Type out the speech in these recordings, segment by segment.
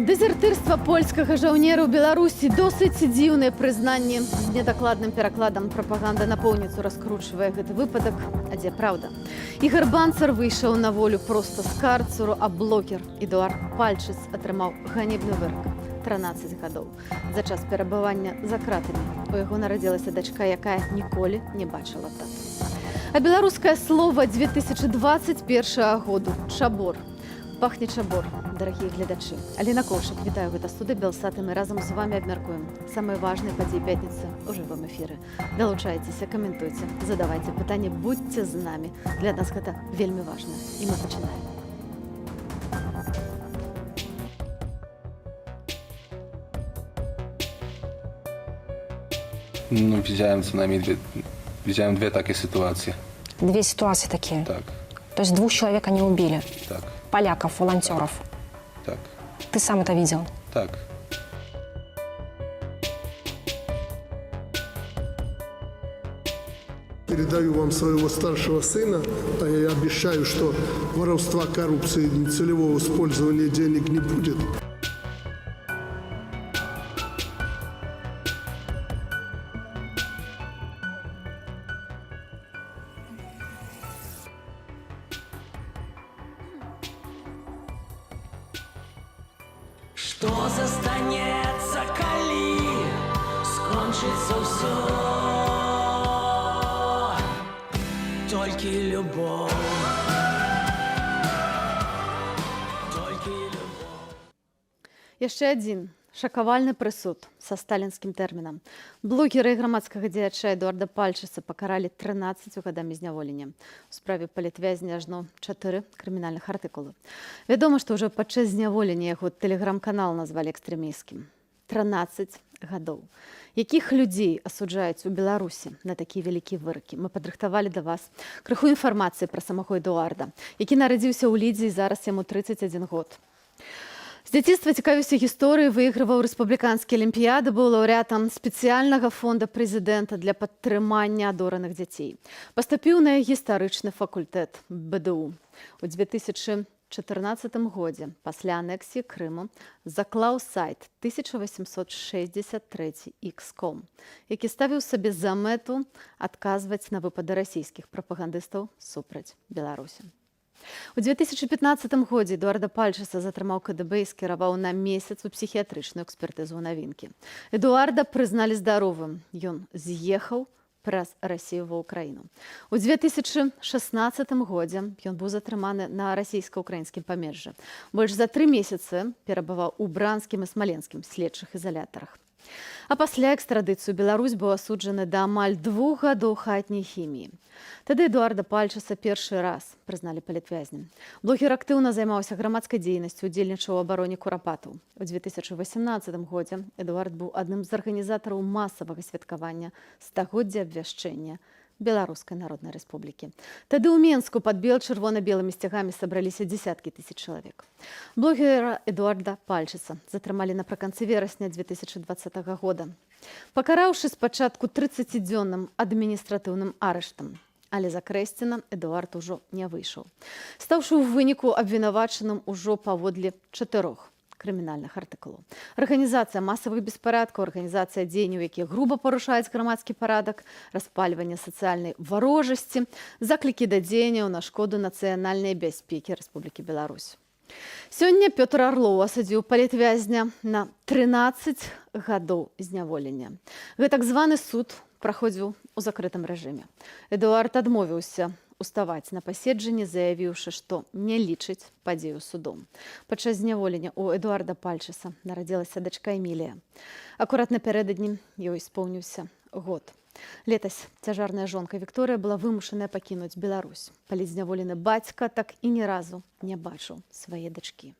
Дезертырства польскага жаўнера ў Беларусі досыць дзіўнае прызнанне. З недакладным перакладам прапаганда напоўніцу раскручвае гэты выпадак. А дзе праўда? Ігор Банцар выйшаў на волю проста з карцеру, а блогер Эдуард Пальчыц атрымаў ганебны вырак. 13 гадоў. За час перабывання за кратамі у яго нарадзілася дачка, якая ніколі не бачыла тату. А беларускае слова 2021 году – чабор. Пахне чабор, дарагія гледачы. Аліна Коўшык, вітаю, гэта студыя Белсат, і мы разам з вамі абмяркуем самыя важныя падзеі пятніцы ў жывым эфіры. Далучайцеся, каментуйце, задавайце пытанні, будьце з намі. Для нас гэта вельмі важна. І мы пачынаем. Widziałem dwie takie sytuacje. Две ситуации такие? Так. То есть 2 человек они убили? Так. Поляков, волонтеров? Так. Ты сам это видел? Так. Передаю вам своего старшего сына. Я обещаю, что воровства, коррупции, нецелевого использования денег не будет. Што застанецца, калі скончыцца ўсё? Толькі любоў. Толькі любоў. Яшчэ адзін шакавальны прысуд са сталінскім тэрмінам. Блогера і грамадскага дзеяча Эдуарда Пальчыца пакаралі 13 гадамі зняволення. У справе палітвязня ажно 4 крымінальных артыкулы. Вядома, што ўжо падчас зняволення яго тэлеграм-канал назвалі экстрэмісцкім. 13 гадоў. Якіх людзей асуджаюць у Беларусі на такія вялікія выракі? Мы падрыхтавалі да вас крыху інфармацыі пра самого Эдуарда, які нарадзіўся ў Лідзі і зараз яму 31 год. З дзяцінства цікавіўся гісторыяй, выйграваў рэспубліканскія алімпіяды, быў лаўрэатам спецыяльнага фонда прэзідэнта для падтрымання адораных дзяцей. Паступіў на гістарычны факультэт БДУ. У 2014 годзе, пасля анексіі Крыму, заклаў сайт 1863x.com, які ставіў сабе за мэту адказваць на выпады расійскіх прапагандыстаў супраць Беларусі. У 2015 годзе Эдуарда Пальчыца затрымаў КДБ і скіраваў на месяц у псіхіятрычную экспертызу навінкі. Эдуарда прызналі здаровым. Ён з'ехаў праз Расію ва Ўкраіну. У 2016 годзе ён быў затрыманы на расійска-ўкраінскім памежжы. Больш за 3 месяцы перабываў у бранскім і смаленскім следчых ізалятарах. А пасля экстрадыцыю Беларусь быў асуджаны да амаль 2 гадоў хатняй хіміі. Тады Эдуарда Пальчыца першы раз прызналі палітвязнем. Блогер актыўна займаўся грамадскай дзейнасцю, удзельнічаў у абароне курапатаў. У 2018 годзе Эдуард быў адным з арганізатараў масавага святкавання стагоддзя абвяшчэння Беларускай Народнай Рэспублікі. Тады ў Менску пад чырвона-белымі сцягамі сабраліся дзесяткі тысяч чалавек. Блогера Эдуарда Пальчыца затрымалі напрыканцы верасня 2020 года, пакараўшы спачатку 30-дзённым адміністратыўным арыштам. Але з Акрэсціна Эдуард ужо не выйшаў, стаўшы ў выніку абвінавачаным ужо паводле 4 крымінальных артыкулаў. Арганізацыя масавых беспарадкаў, арганізацыя дзеянняў, якія груба парушаюць грамадскі парадак, распальванне сацыяльнай варожасці, заклікі да дзеянняў на шкоду нацыянальнай бяспекі Рэспублікі Беларусь. Сёння Пётр Арлоў асудзіў палітвязня на 13 гадоў зняволення. Гэты так званы суд праходзіў у закрытым рэжыме. Эдуард адмовіўся уставаць на паседжанні, заявіўшы, што не лічыць падзею судом. Падчас зняволення у Эдуарда Пальчыца нарадзілася дачка Эмілія. Акурат напярэдадні ёй споўніўся год. Летась цяжарная жонка Вікторыя была вымушаная пакінуць Беларусь. Палізняволены бацька так і ні разу не бачыў свае дачкі.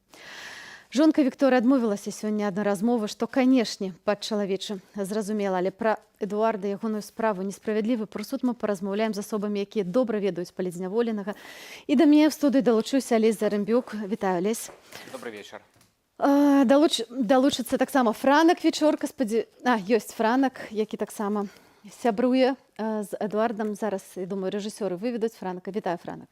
Жонка Вікторыя адмовілася сёння ад размовы, што, канешне, па-чалавечы зразумела, але пра Эдуарда ягоную справу несправядлівы прысуд мы паразмаўляем з асобамі, якія добра ведаюць палітзняволенага. І да мяне ў студыі далучыўся Алесь Зарымбюк. Вітаю, Алесь. Добрый вечер. Далучыцца таксама Франак Вечорка. Ёсць Франак, які таксама сябруе з Эдуардам. Зараз, я думаю, рэжысёры выведуць Франака. Вітаю, Франак.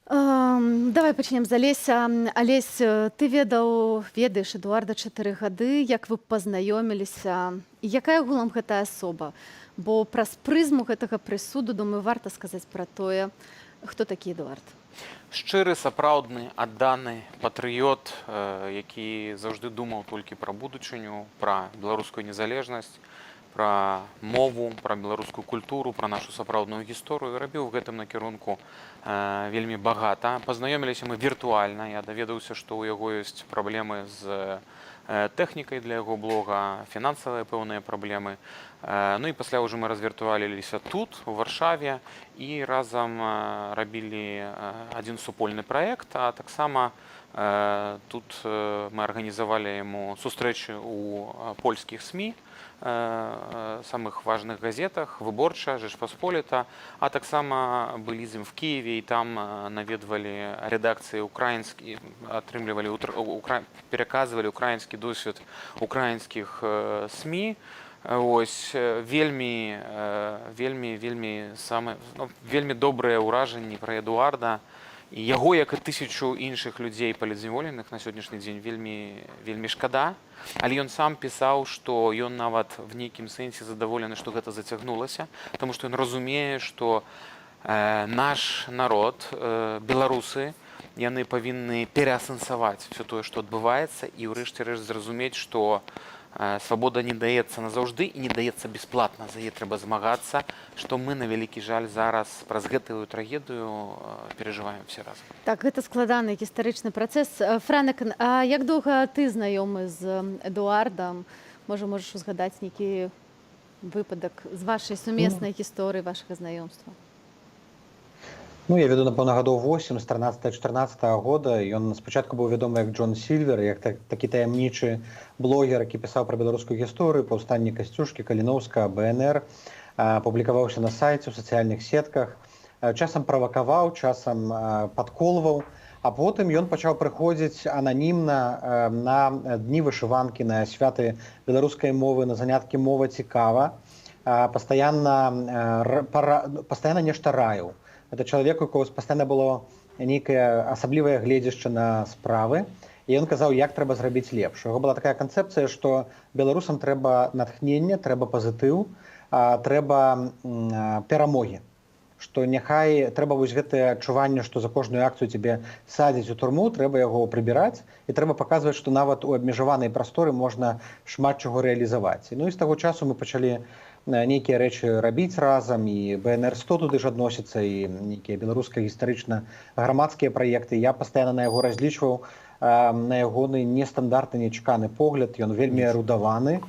Давай пачнем з Алеся. Алесь, ты ведаеш Эдуарда 4 гады, як вы пазнаёміліся, і якая агулам гэтая асоба? Бо праз прызму гэтага прысуду, думаю, варта сказаць пра тое, хто такі Эдуард. Шчыры, сапраўдны, адданы патрыёт, які заўжды думаў толькі пра будучыню, пра беларускую незалежнасць, пра мову, пра беларускую культуру, пра нашу сапраўдную гісторыю. Рабіў у гэтым накірунку вельмі багата. Пазнаёміліся мы віртуальна. Я даведаўся, што ў яго ёсць праблемы з тэхнікай для яго блога, фінансавыя пэўныя праблемы. Ну і пасля ўжо мы развіртуаліліся тут, у Варшаве, і разам рабілі адзін супольны праект, а таксама тут мы арганізавалі яму сустрэчы ў польскіх СМІ, самых важных газетах, Выборча, Жэчпасполіта, а таксама былі з ім в Киеве, і там наведвалі рэдакцыі украінскі, атрымлівалі, пераказвалі украінскі досвед украінскіх СМІ. Ось, вельмі добрыя ўражанні пра Эдуарда. І яго, як і 1000 іншых людзей палітзняволеных на сённяшні дзень, вельмі шкада. Але ён сам пісаў, што ён нават в нейкім сэнсе задаволены, што гэта зацягнулася, таму што ён разумее, што наш народ, беларусы, яны павінны пераасэнсаваць все тое, што адбываецца, і ўрэшце рэшт зразумець, што свабода не даецца назаўжды і не даецца бясплатна, за яе трэба змагацца, што мы, на вялікі жаль, зараз праз гэтую трагедыю перажываем все разам. Так, гэта складаны гістарычны працэс. Франак, а як доўга ты знаёмы з Эдуардам? Можаш узгадаць нейкі выпадак з вашай сумеснай гісторыі, вашага знаёмства? Ну, я веду, напэўна, гадоў 8, з 13-14 года. Ён спачатку быў вядомы як Джон Сільвер, як такі таямнічы блогер, які пісаў пра беларускую гісторыю, паўстанне Касцюшкі, Каліноўска, БНР, публікаваўся на сайце, у сацыяльных сетках, часам правакаваў, часам падколваў, а потым ён пачаў прыходзіць ананімна на дні вышыванкі, на святы беларускай мовы, на заняткі «Мова цікава», пастаянна нешта раіў. Это чалавек, у кого пастаянна было нейкае асаблівае гледзяшча на справы, і ён казаў, як трэба зрабіць лепш. У яго была такая канцэпцыя, што беларусам трэба натхнення, трэба пазітыў, трэба перамогі. Што няхай трэба вось гэтае адчуванне, што за кожную акцыю цябе садзяць у турму, трэба яго прыбіраць, і трэба паказваць, што нават у абмежаванай прасторы можна шмат чаго рэалізаваць. Ну і з таго часу мы пачалі нейкія рэчы рабіць разам, і БНР-100 туды ж адносіцца, і нейкія беларускія гістарычна-грамадскія праекты. Я пастаянна на яго разлічваў, на ягоны нестандартны, нечаканы погляд. Ён вельмі эрудаваны,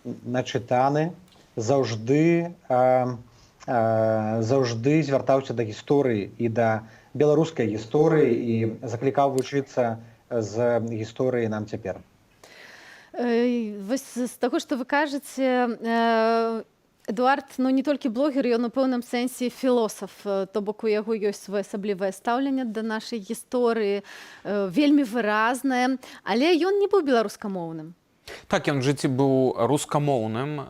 начытаны, заўжды звяртаўся да гісторыі і да беларускай гісторыі і заклікаў вучыцца з гісторыі нам цяпер. Вось з таго, што вы кажаце, Эдуард, не толькі блогер, ён у пэўным сэнсе філосаф, то бок у яго ёсць асаблівае стаўленне да нашай гісторыі, вельмі выразнае, але ён не быў беларускамоўным. Так, ён в жыцці быў рускамоўным.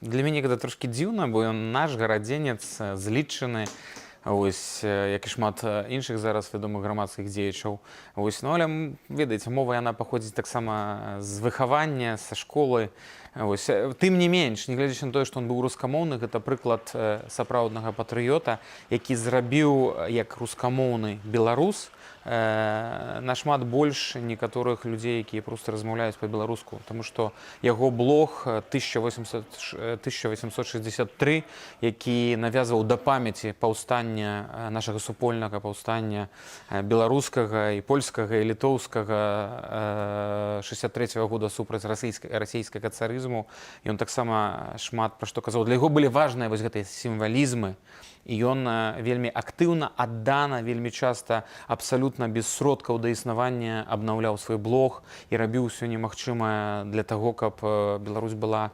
Для мяне гэта трошкі дзіўна, бо ён наш гарадзенец, злічаны, ось, як і шмат іншых зараз вядомых грамадскіх дзеячаў. Ось, ну, але, ведаеце, мова яна паходзіць таксама з выхавання, са школы. Ось, тым не менш, нягледзячы на тое, што ён быў рускамоўны, гэта прыклад сапраўднага патрыёта, які зрабіў як рускамоўны беларус нашмат больш некаторых людзей, якія проста размаўляюць па-беларуску, таму што яго блог 1863, які навязваў да памяці паўстання нашага супольнага паўстання беларускага і польскага і літоўскага 63-го года супраць расійскага царызму. Ён таксама шмат пра што казаў. Для яго былі важныя вось гэтыя сімвалізмы, і ён вельмі актыўна, аддана, вельмі часта абсалютна абсалютна без сродкаў да існавання абнаўляў свой блог і рабіў усё немагчымае для таго, каб Беларусь была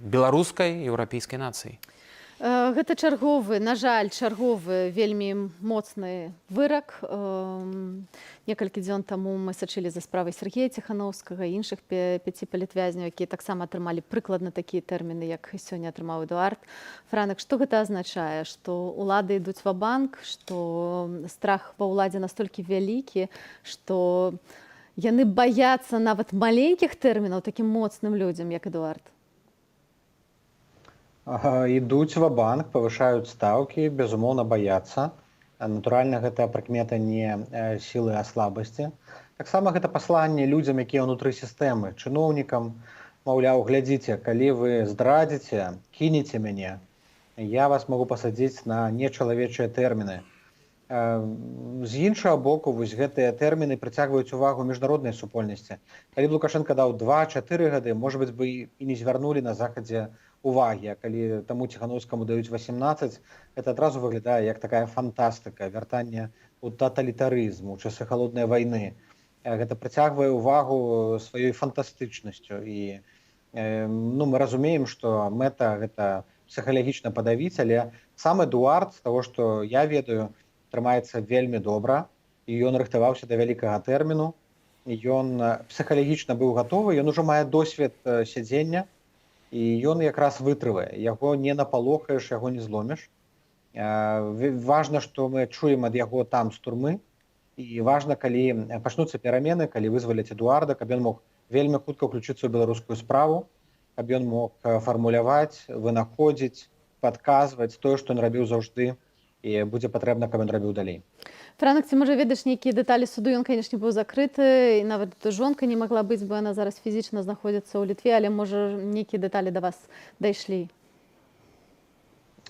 беларускай еўрапейскай нацыяй. Гэта чарговы, на жаль, чарговы вельмі моцны вырак. Некалькі дзён таму мы сачылі за справай Сергея Ціханаўскага і іншых 5 палітвязняў, якія таксама атрымалі прыкладна такія тэрміны, як сёння атрымаў Эдуард Франак. Што гэта азначае? Што ўлады ідуць ва-банк, што страх ва ўладзе настолькі вялікі, што яны баяцца нават маленькіх тэрмінаў такім моцным людзям, як Эдуард? Ідуць ва-банк, павышаюць стаўкі, безумоўна баяцца. Натуральна, гэта прыкмета не сілы, а слабасці. Таксама гэта пасланне людзям, якія ўнутры сістэмы, чыноўнікам, маўляў, глядзіце, калі вы здрадзіце, кінеце мяне, я вас магу пасадзіць на нечалавечыя тэрміны. З іншага боку, вось гэтыя тэрміны прыцягваюць увагу міжнароднай супольнасці. Калі б Лукашенка даў 2-4 гады, можа быць, бы і не звярнулі на Захадзе увагі, а калі таму Ціханаўскаму даюць 18, гэта адразу выглядае як такая фантастыка, вяртанне ў таталітарызм, у часы халоднай вайны. Гэта прыцягвае ўвагу сваёй фантастычнасцю. І мы разумеем, што мэта гэта псіхалагічна падавіць, але сам Эдуард, з таго, што я ведаю, трымаецца вельмі добра, і ён рыхтаваўся да вялікага тэрміну. Ён псіхалагічна быў гатовы, ён ужо мае досвед сядзення, і ён якраз вытрывае. Яго не напалохаеш, яго не зломіш. Важна, што мы чуем ад яго там з турмы, і важна, калі пачнуцца перамены, калі вызваляць Эдуарда, каб ён мог вельмі хутка ўключыцца ў беларускую справу, каб ён мог фармуляваць, вынаходзіць, падказваць тое, што ён рабіў заўжды, і будзе патрэбна, каб ён рабіў далей. Франак, ці, можа, ведаеш нейкія дэталі суду? Ён, канешне, быў закрыты, і нават жонка не магла быць, бо яна зараз фізічна знаходзіцца ў Літве, але, можа, нейкія дэталі да вас дайшлі?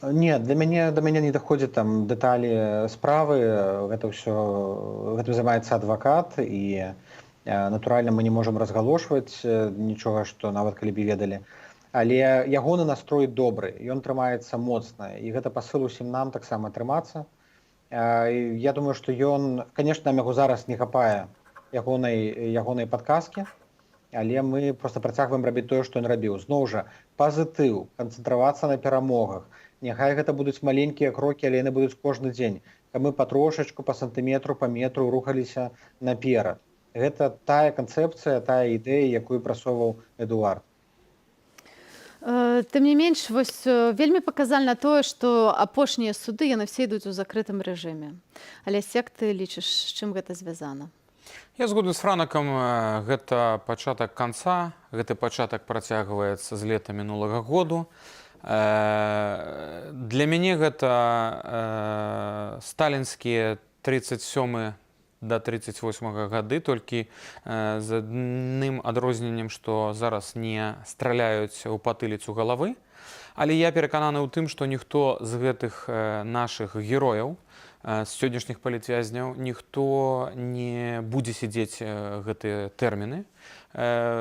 Не, да мяне не даходзяць там дэталі справы, гэта займаецца адвакат, і, натуральна, мы не можам разгалошваць нічога, што нават калі б і ведалі. Але ягоны настрой добры, ён трымаецца моцна, і гэта пасыл усім нам таксама трымацца. Я думаю, што ён, конечно, нам яго зараз не хапае ягонай падказкі, але мы проста працягваем рабіць тое, што ён рабіў. Зноў жа, пазітыў, канцэнтравацца на перамогах. Няхай гэта будуць маленькія крокі, але яны будуць кожны дзень, каб мы патрошачку, па сантыметру, па метру рухаліся наперад. Гэта тая канцэпцыя, тая ідэя, якую прасоўваў Эдуард. Тым не менш, вось вельмі паказальна тое, што апошнія суды яны все ідуць у закрытым рэжыме. Але як ты лічыш, з чым гэта звязана? Я згодны з Франакам, гэта пачатак канца, гэты пачатак працягваецца з лета мінулага году. Для мяне гэта сталінскія 37 до 38 гады, толькі з адным адрозненнем, што зараз не страляюць у патыліцу галавы. Але я перакананы ў тым, што ніхто з гэтых нашых герояў, з сённяшніх палітвязняў, ніхто не будзе сядзець гэтыя тэрміны.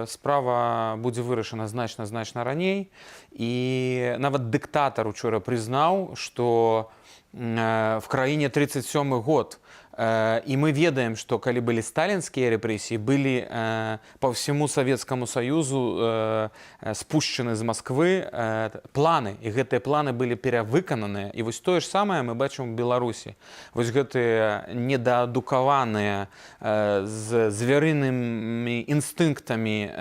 Справа будзе вырашана значна раней. І нават дыктатар учора прызнаў, што в краіне 37 год. И мы ведаем, что калі были сталинские репрессии, были по всему Советскому Союзу спущены з Москвы планы, и гэтыя планы были перавыкананыя. И вось тое ж самае мы бачым у Беларусі. Вось гэтыя недаадукаваныя з звярынымі інстынктамі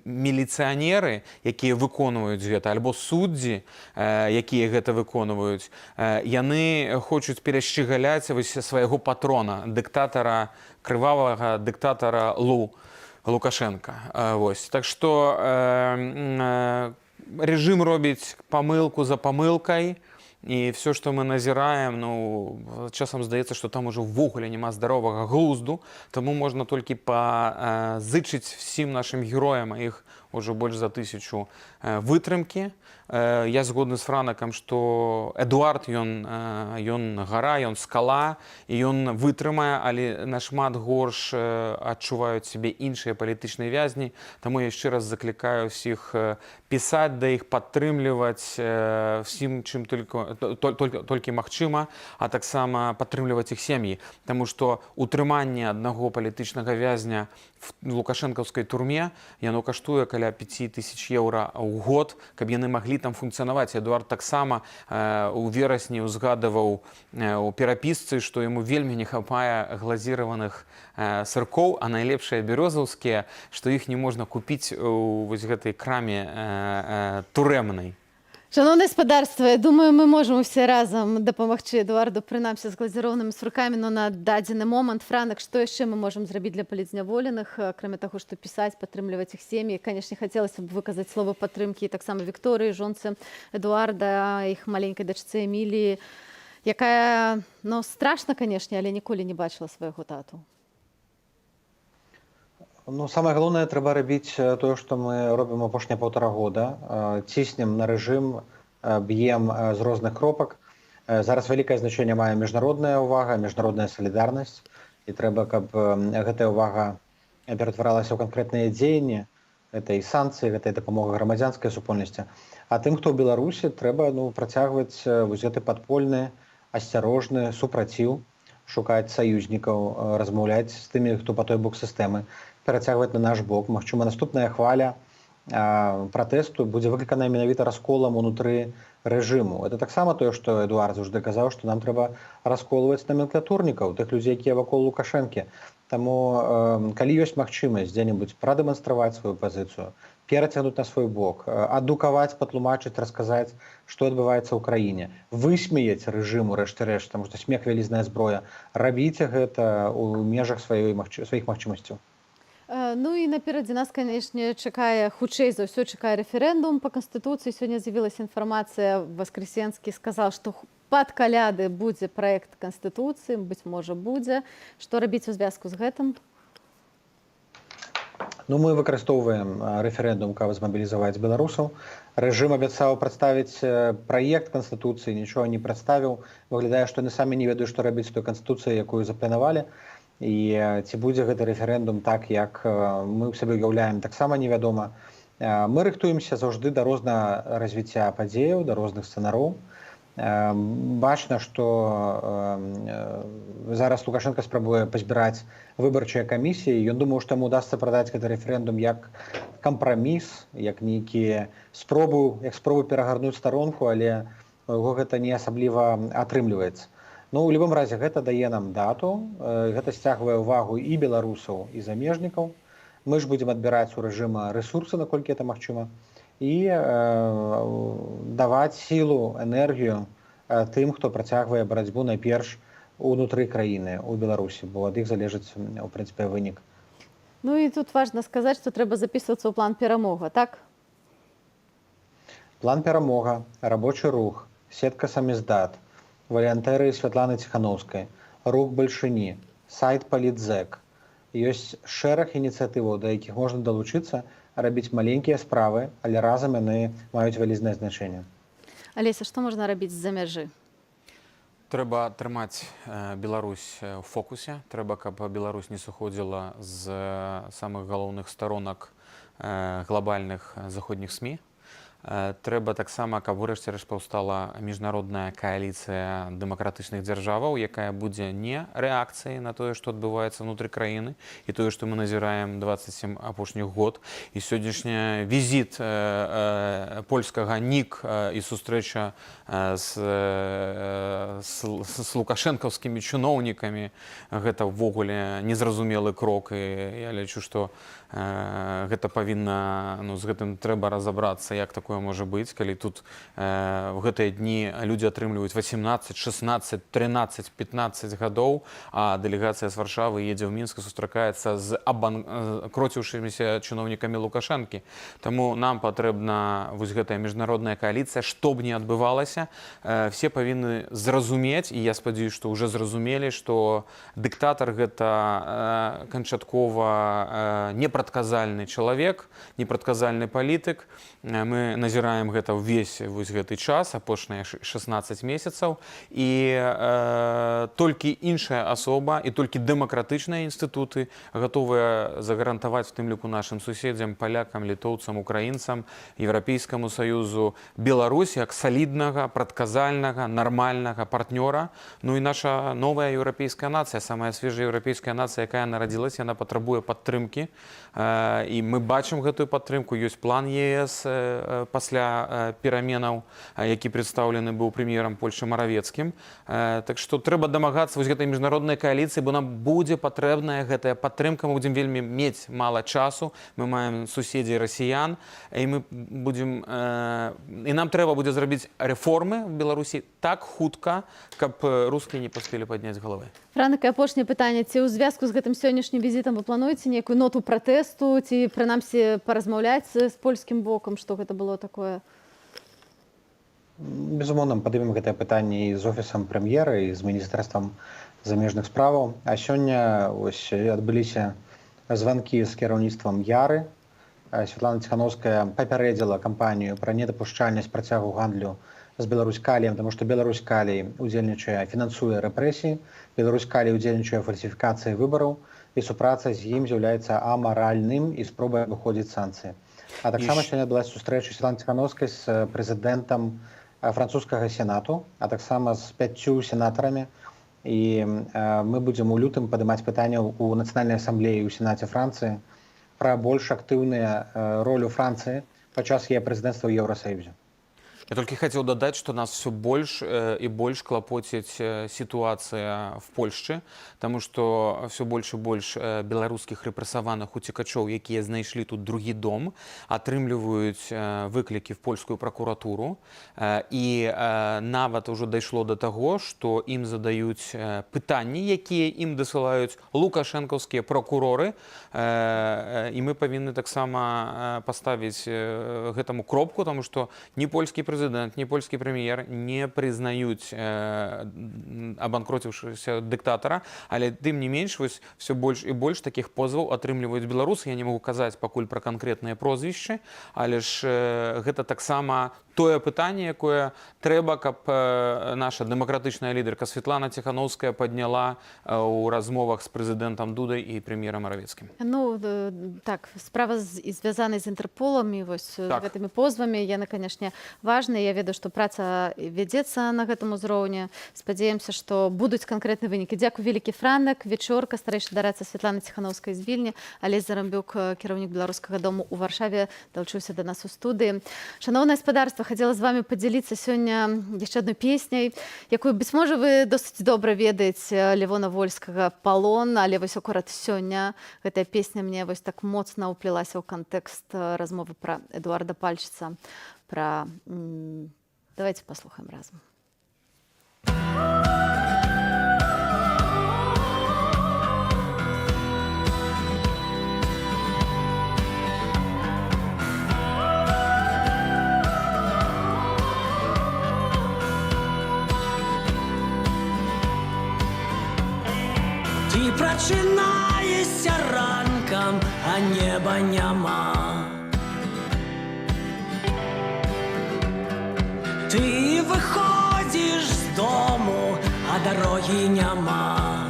міліцыянеры, якія выконваюць гэта, альбо суддзі, якія гэта выконваюць, яны хочуць перашчыгаляць вось свайго патрона, дыктатара, крывавага дыктатара Лукашенка. Вось. Так што рэжым робіць памылку за памылкай, і все, што мы назіраем, часам здаецца, што там ужо ўвогуле няма здаровага глузду, таму можна толькі пазычыць всім нашым героям, іх ўжо больш за 1000 вытрымкі. Я згодны з Франакам, што Эдуард ён гара, ён скала, і ён вытрымае, але нашмат горш адчуваюць сябе іншыя палітычныя вязні. Таму я яшчэ раз заклікаю ўсіх пісаць да іх, падтрымліваць всім, чым толькі магчыма, а таксама падтрымліваць іх сем'і. Таму што утрыманне аднаго палітычнага вязня в лукашэнкаўскай турме, яно каштуе каля 5000 еўра ў год, каб яны маглі там функцыянаваць. Эдуард таксама у верасні ўзгадываў у перапісцы, што яму вельмі не хапае глазіраваных сыркоў, а найлепшыя бярозаўскія, што іх не можна купіць у вось гэтай краме турэмнай. Шановне господарство, я думаю, ми можемо всі разом допомогти Едуарду, принаймні з глазірованими сурками, но на дадений момент. Франк, що ще ми можемо зробити для політзняволених, крім того, що писати, підтримувати їх сім'ї? Звісно, хотілося б виказати слово підтримки і так само Вікторії, жонці Едуарда, їх маленькій дочці Емілії, яка, ну, страшно, звісно, але ніколи не бачила свого тату. Ну, самае галоўнае, трэба рабіць тое, што мы робім апошнія 1,5 года. Ціснем на рэжым, б'ем з розных кропак. Зараз вялікае значэнне мае міжнародная ўвага, міжнародная салідарнасць. І трэба, каб гэтая ўвага ператваралася ў канкрэтныя дзеянні. Гэта і санкцыі, гэта і дапамога грамадзянскай супольнасці. А тым, хто ў Беларусі, трэба працягваць вось гэты падпольны, асцярожны супраціў, шукаць саюзнікаў, размаўляць з тымі, хто па той бок сістэмы, перацягваць на наш бок. Магчыма, наступная хваля пратэсту будзе выкліканая менавіта расколам унутры рэжыму. Это таксама тое, што Эдуард заўжды казаў, што нам трэба расколваць наменклатурнікаў, тых людзей, якія вакол Лукашэнкі. Таму, калі ёсць магчымасць дзе-небудзь прадэманстраваць сваю пазіцыю, перацягнуць на свой бок, адукаваць, патлумачыць, расказаць, што адбываецца ў краіне, высмеяць рэжыму, рэшце-рэшт, таму што смех вялізная зброя, рабіце гэта ў межах сваіх магчымасцяў. Ну і наперадзе нас, конечно, чакае, хутчэй за ўсё чакае рэферэндум па Канстытуцыі. Сёння з'явілася інфармацыя, Васкресенскі сказаў, што пад каляды будзе праект Канстытуцыі, быць можа, будзе. Што рабіць у звязку з гэтым? Ну, мы выкарыстоўваем рэферэндум, каб змабілізаваць беларусаў. Рэжым абяцаў прадставіць праект Канстытуцыі, нічога не прадставіў. Выглядае, што яны самі не ведаюць, што рабіць з той Канстытуцыяй, якую запланавалі. І ці будзе гэты рэферэндум так, як мы ў сабе ўяўляем, таксама невядома. Мы рыхтуемся заўжды да рознага развіцця падзеяў, да розных сцэнароў. Бачна, што зараз Лукашенко спрабуе пазбіраць выбарчыя камісіі. Ён думаў, што яму удасца прадаць гэты рэферэндум як кампраміс, як нейкія спробу перагарнуць старонку, але у яго гэта не асабліва атрымліваецца. Ну, у любым разе, гэта дае нам дату, гэта сцягвае ўвагу і беларусаў, і замежнікаў. Мы ж будзем адбіраць у рэжыма рэсурсы, наколькі гэта магчыма, і даваць сілу, энергію тым, хто працягвае барацьбу найперш унутры краіны, у Беларусі, бо ад іх залежыць, у прынцыпе, вынік. Ну і тут важна сказаць, што трэба запісвацца ў план перамога, так? План перамога, рабочы рух, сетка саміздат, валантэры Святланы Ціханаўскай, рух Бальшыні, сайт Палітзэк. Ёсць шэраг ініцыятываў, да якіх можна далучыцца, рабіць маленькія справы, але разам яны маюць вялізнае значэнне. Алеся, што можна рабіць з-за мяжы? Трэба трымаць Беларусь у фокусе. Трэба, каб Беларусь не сыходзіла з самых галоўных сторонак глобальных заходніх СМІ. Трэба таксама, каб урэшце рэшт паўстала міжнародная кааліцыя дэмакратычных дзяржаваў, якая будзе не рэакцыяй на тое, што адбываецца ўнутры краіны і тое, што мы назіраем 27 апошніх год. І сённяшні візіт польскага НІК і сустрэча з лукашэнкаўскімі чыноўнікамі, гэта ўвогуле незразумелы крок. І я лічу, што гэта павінна, з гэтым трэба разабрацца, як такое такое можа быць, калі тут в гэтыя дні людзі атрымліваюць 18, 16, 13, 15 гадоў, а дэлегацыя з Варшавы едзе ў Мінск і сустракаецца з кроціўшымися чыноўнікамі Лукашэнкі. Таму нам патрэбна вось гэтая міжнародная кааліцыя, што б ні адбывалася, все павінны зразумець, і я спадзяюсь, што ўжо зразумелі, што дыктатар гэта канчаткова непрадказальны чалавек, непрадказальны палітык. Мы назіраем гэта ўвесь вось гэты час, апошнія 16 месяцаў, і толькі іншая асоба і толькі дэмакратычныя інстытуты гатовыя загарантаваць, в тым ліку нашым суседзям, палякам, літоўцам, украінцам, Еўрапейскаму Саюзу, Беларусь як саліднага, прадказальнага, нармальнага партнёра. Ну і наша новая еўрапейская нацыя, самая свежая еўрапейская нацыя, якая нарадзілася, яна патрабуе падтрымкі. І мы бачым гэтую падтрымку. Ёсць план ЕС пасля пераменаў, які прадстаўлены быў прэм'ерам Польшчы Маравецкім. Так што трэба дамагацца вось гэтай міжнароднай кааліцыі, бо нам будзе патрэбная гэтая падтрымка. Мы будзем вельмі мець мала часу. Мы маем суседзей расіян, і мы будзем і нам трэба будзе зрабіць рэформы в Беларусі так хутка, каб рускія не паспелі падняць галавы. Франак, і апошняе пытанне. Ці ў звязку з гэтым сённяшнім візітам вы плануеце нейкую ноту пратэсту, ці прынамсі паразмаўляць з польскім бокам, што гэта было такое? Безумоўна, падымем гэтае пытанне і з офісам прэм'ера, і з міністэрствам замежных справаў. А сёння адбыліся званкі з кіраўніцтвам Яры. Святлана Ціхановская папярэдзіла кампанію пра недапушчальнасць працягу гандлю з Беларусь каліем, тому што Беларусь калій удзельнічае, фінансуе рэпрэсіі, Беларусь калій удзельнічае фальсіфікацыі выбараў, і супраца з ім з'яўляецца амаральным і спробай выходзіць санкцыі. А таксама сёння адбылася сустрэча Святланы Ціхановскай з прэзідэнтам французскага сенату, а таксама з 5 сенатарамі. І мы будзем у лютым падымаць пытанне ў Нацыянальнай асамблеі ў сенаце Францыі пра больш актыўную ролю Францыі падчас яе прэзідэнцтва ў Еўрасаюзе. Я толькі хацеў дадаць, што нас все больш і больш клапоціць сітуацыя в Польшчы, таму што все больш і больш беларускіх рэпрэсаваных уцекачоў, якія знайшлі тут другі дом, атрымліваюць выклікі в польскую пракуратуру, і нават ужо дайшло до таго, што ім задаюць пытанні, якія ім дасылаюць лукашэнкаўскія пракуроры, і мы павінны таксама паставіць гэтаму кропку, таму што не польскі прэзідэнт, не польскі прэм'ер не прызнаюць абанкроціўшыся дыктатара, але тым не менш вось все больш і больш такіх позваў атрымліваюць беларусы. Я не магу казаць пакуль пра канкрэтныя прозвішчы, але ж гэта таксама тое пытанне, якое трэба, каб наша дэмакратычная лідарка Святлана Ціхановская падняла ў размовах з прэзідэнтам Дудай і прэм'ерам Маравецкім. Ну, так, справа звязана з Інтэрполам і вось гэтымі позвамі, яны, канешне, важныя. Я ведаю, што праца вядзецца на гэтым узроўні. Спадзяемся, што будуць канкрэтныя вынікі. Дзякуй вялікі, Франак, Вечорка, старэйшы дарадца Святланы Ціхановскай з Вільні, Алесь Зарамбюк, кіраўнік Беларускага дому ў Варшаве, далучыўся да нас у студыі. Шаноўнае гаспадарства, хацела з вами падзяліцца сёння яшчэ адной песняй, якую, быць можа, вы досыць добра ведаеце, Левона Вольскага «Палон», але вось акурат сёння гэтая песня мне вось так моцна ўплілася ў кантэкст размовы пра Эдуарда Пальчыца. Давайте послухаем разом. Ты прачынаешся ранкам, а неба няма. Ты выходзіш з дому, а дарогі няма.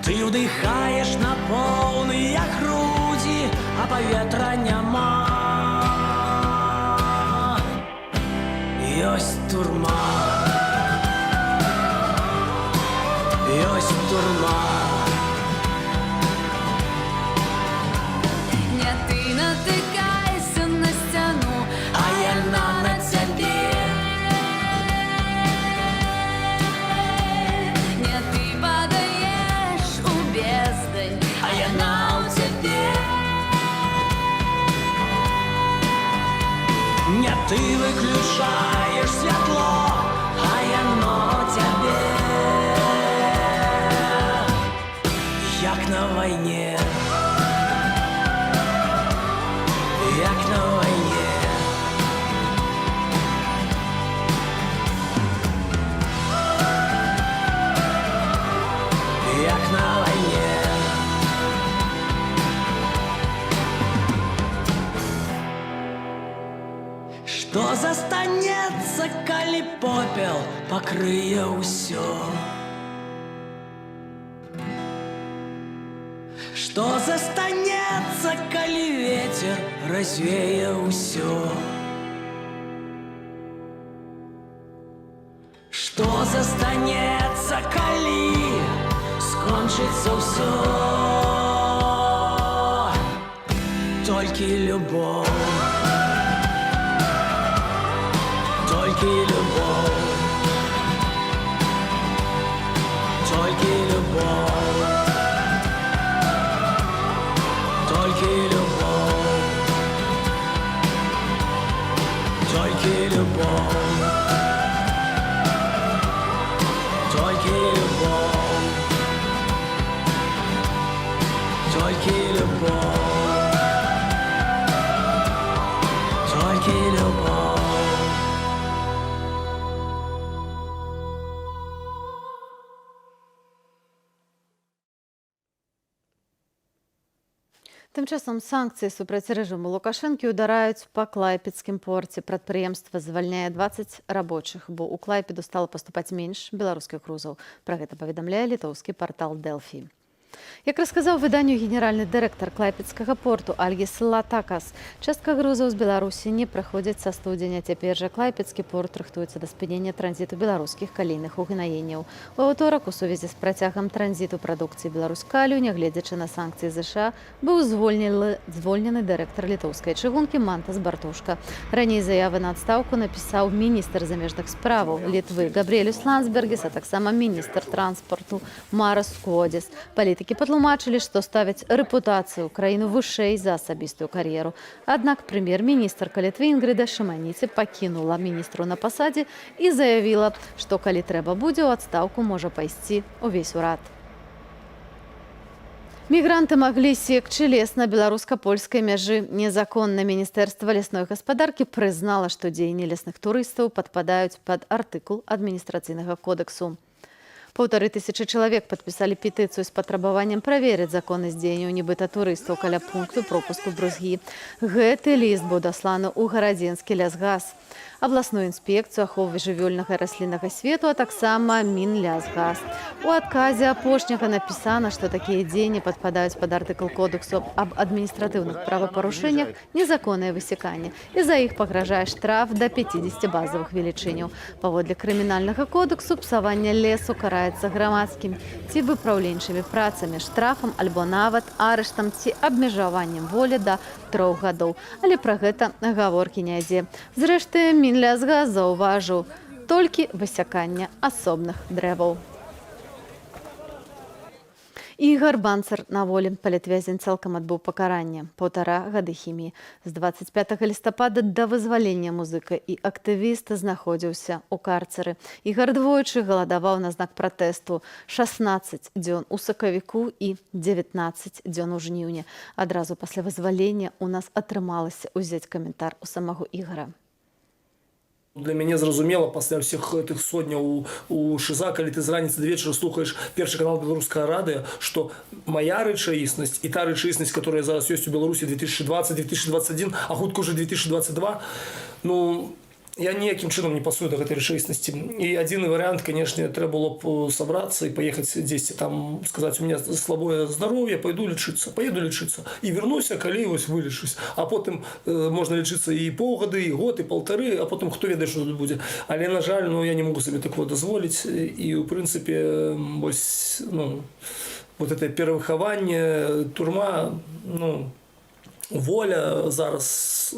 Ты ўдыхаеш на поўныя грудзі, а паветра няма. Ёсць турма, ёсць турма. Не ты натыкайся на сцяну, А яна на цябе. не ты падаеш у бездань, А яна ў цябе. Што застанецца, калі попел пакрые ўсё? Што застанецца, калі ветер развее ўсё? Што застанецца, калі скончыцца ўсё? Толькі любоў, толькі любоў, толькі любоў, толькі любоў, толькі любоў. Толькі любоў, толькі любоў, толькі любоў. Тым часам санкцыі супраць рэжыму Лукашэнкі ўдараюць па клайпедскім порце. Прадпрыемства звальняе 20 рабочых, бо ў Клайпеду стала паступаць менш беларускіх грузаў. Пра гэта паведамляе літоўскі партал Дэлфі. Як расказаў выданню генеральны дырэктар клайпедскага порту Альгіс Латакас, частка грузаў з Беларусі не праходзіць са студзеня. Цяпер жа клайпедскі порт рыхтуецца да спынення транзіту беларускіх калійных угнаенняў. У аўторак у сувязі з працягам транзіту прадукцыі Беларускалю, нягледзячы на санкцыі ЗША, быў звольнены дырэктар літоўскай чыгункі Мантас Бартушка. Раней заявы на адстаўку напісаў міністр замежных справаў Літвы Габріэлюс Ландсбергіс, а таксама міністр транспарту Марас Кодзіс. Палітыкі патлумачылі, што ставяць рэпутацыю краіну вышэй за асабістую кар'еру. Аднак прэм'ер-міністрка Літвы Інгрыда Шыманіце пакінула міністру на пасадзе і заявіла, што калі трэба будзе, у адстаўку можа пайсці ўвесь урад. Мігранты маглі секчы лес на беларуска-польскай мяжы. Незаконна міністэрства лясной гаспадаркі прызнала, што дзеянні лясных турыстаў падпадаюць пад артыкул адміністрацыйнага кодексу. 1500 чалавек падпісалі петыцыю з патрабаваннем праверыць законнасць дзеянняў нібыта турыстаў каля пункту пропуску Брузгі. Гэты ліст быў дасланы ў гарадзенскі лясгас, абласную інспекцыю аховы жывёльнага і расліннага свету, а таксама Мінлясгас. У адказе апошняга напісана, што такія дзеянні падпадаюць пад артыкул кодексу аб адміністратыўных правапарушэннях незаконнае высяканне, і за іх пагражае штраф да 50 базавых велічыняў. Паводле крымінальнага кодексу псаванне лесу караецца грамадскім ці выпраўленчымі працамі, штрафам альбо нават арыштам ці абмежаваннем волі да 3 гадоў. Але пра гэта гаворкі не ідзе. Зрэшты, Мінлясгас заўважыў толькі высяканне асобных дрэваў. Ігар Банцар на волі. Палітвязень цалкам адбыў пакаранне. 1,5 гады хіміі. З 25 лістапада да вызвалення музыка і актывіст знаходзіўся ў карцеры. Ігар двойчы галадаваў на знак пратэсту 16 дзён у сакавіку і 19 дзён у жніўні. Адразу пасля вызвалення у нас атрымалася ўзяць каментар у самого Ігара. Для мяне зразумела пасля ўсіх гэтых сотняў у ШИЗа, калі ты з раніцы да вечара слухаеш першы канал беларускага радыё, што мая рэчаіснасць і та рэчаіснасць, которая зараз ёсць у Беларусі 2020-2021, а хутка уже 2022, ну, я ніякім чынам не пасую да гэтай рэчаіснасці. І адзіны варыянт, канешне, трэба было б сабрацца і паехаць дзесьці там, сказаць, у меня слабое здароўе, пойду лечыцца, поеду лечыцца. І вернуся, калі вось вылечусь. А потым можна лечыцца і паўгады, і год, і 1,5, а потым хто ведае, што тут будзе. Але, на жаль, ну, я не могу сабе такого дазволіць. І, ў прынцыпе, вось, ну, вот это перавыхаванне, турма, ну, воля зараз...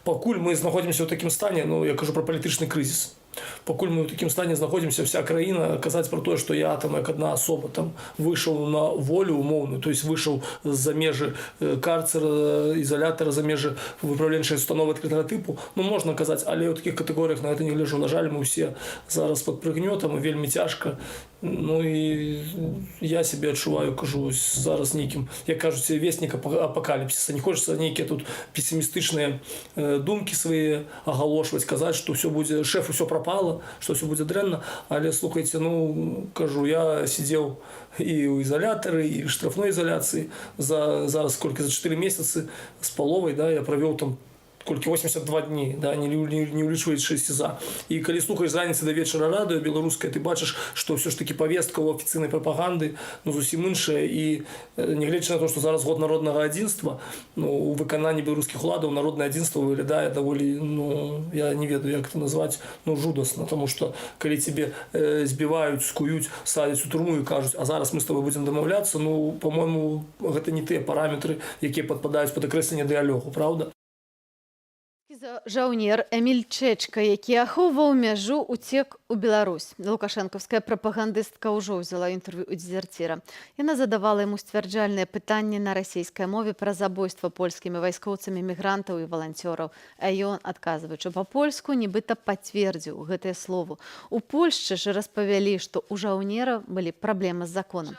Пакуль мы знаходзімся ў такім стане, ну, я кажу пра палітычны крызіс. Пакуль мы ў такім стане знаходзімся, вся краіна, казаць пра тое, што я там як адна асоба там выйшаў на волю умоўную, то есть выйшаў з-за межы карцера, ізалятара, за межы выпраўленчай установы адкрытага тыпу, ну, можна казаць, але ў такіх катэгорыях на гэта не гляджу. На жаль, мы ўсе зараз пад прыгнётам, вельмі цяжка. Ну і я себе адчуваю, кажу, зараз нейкім, як кажуць, веснік апакаліпсіса. Не хочацца нейкія тут пессімістычныя думкі свае агалошваць, казаць, што ўсё будзе, шэф усё прапала, што ўсё будзе дрэнна. Але слухайце, ну, кажу, я сидзеў і ў ізалятары, і ў штрафной ізаляцыі зараз колькі за 4 месяцы з паловай, да, я правёў там колькі 82 дні, да, не улічваючы СІЗА. І калі слухаеш з раніцы да вечара радыё беларускае, ты бачыш, што ўсё ж такі павестка ў афіцыйнай прапаганды зусім іншая, і нягледзячы на то, што зараз год народнага адзінства, у выкананні беларускіх уладаў народнае адзінства выглядае даволі, я не ведаю, як это назваць, жудасна, тому што калі цябе збіваюць, скуюць, садяць у турму і кажуць, а зараз мы з тобой будзем дамаўляцца, по-мойму, гэта не тыя параметры, якія падпадаюць пад акрэсленне дыялогу, правда? Жаўнер Эміль Чэчка, які ахоўваў мяжу, уцек у Беларусь. Лукашэнкаўская прапагандыстка ўжо ўзяла інтэрв'ю ў дзезерціра. Яна задавала яму сцвярджальныя пытанні на расійскай мове пра забойства польскімі вайскоўцамі мігрантаў і валанцёраў. А ён, адказваючы па-польску, нібыта пацвердзіў гэтыя словы. У Польшчы ж распавялі, што ў жаўнера былі праблемы з законам.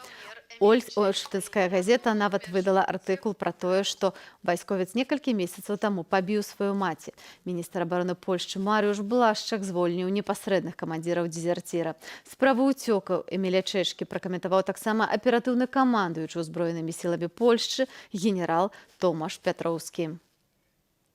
Ольштынская газета нават выдала артыкул пра тое, што вайсковец некалькі месяцаў таму пабіў сваю маці. Міністр абароны Польшчы Марыуш Блашчак звольніў непасрэдных камандзіраў дзезерціра. Справу ўцёкаў Эміля Чэчкі пракаментаваў таксама аператыўны камандуючы ўзброенымі сіламі Польшчы генерал Томаш Пятроўскі.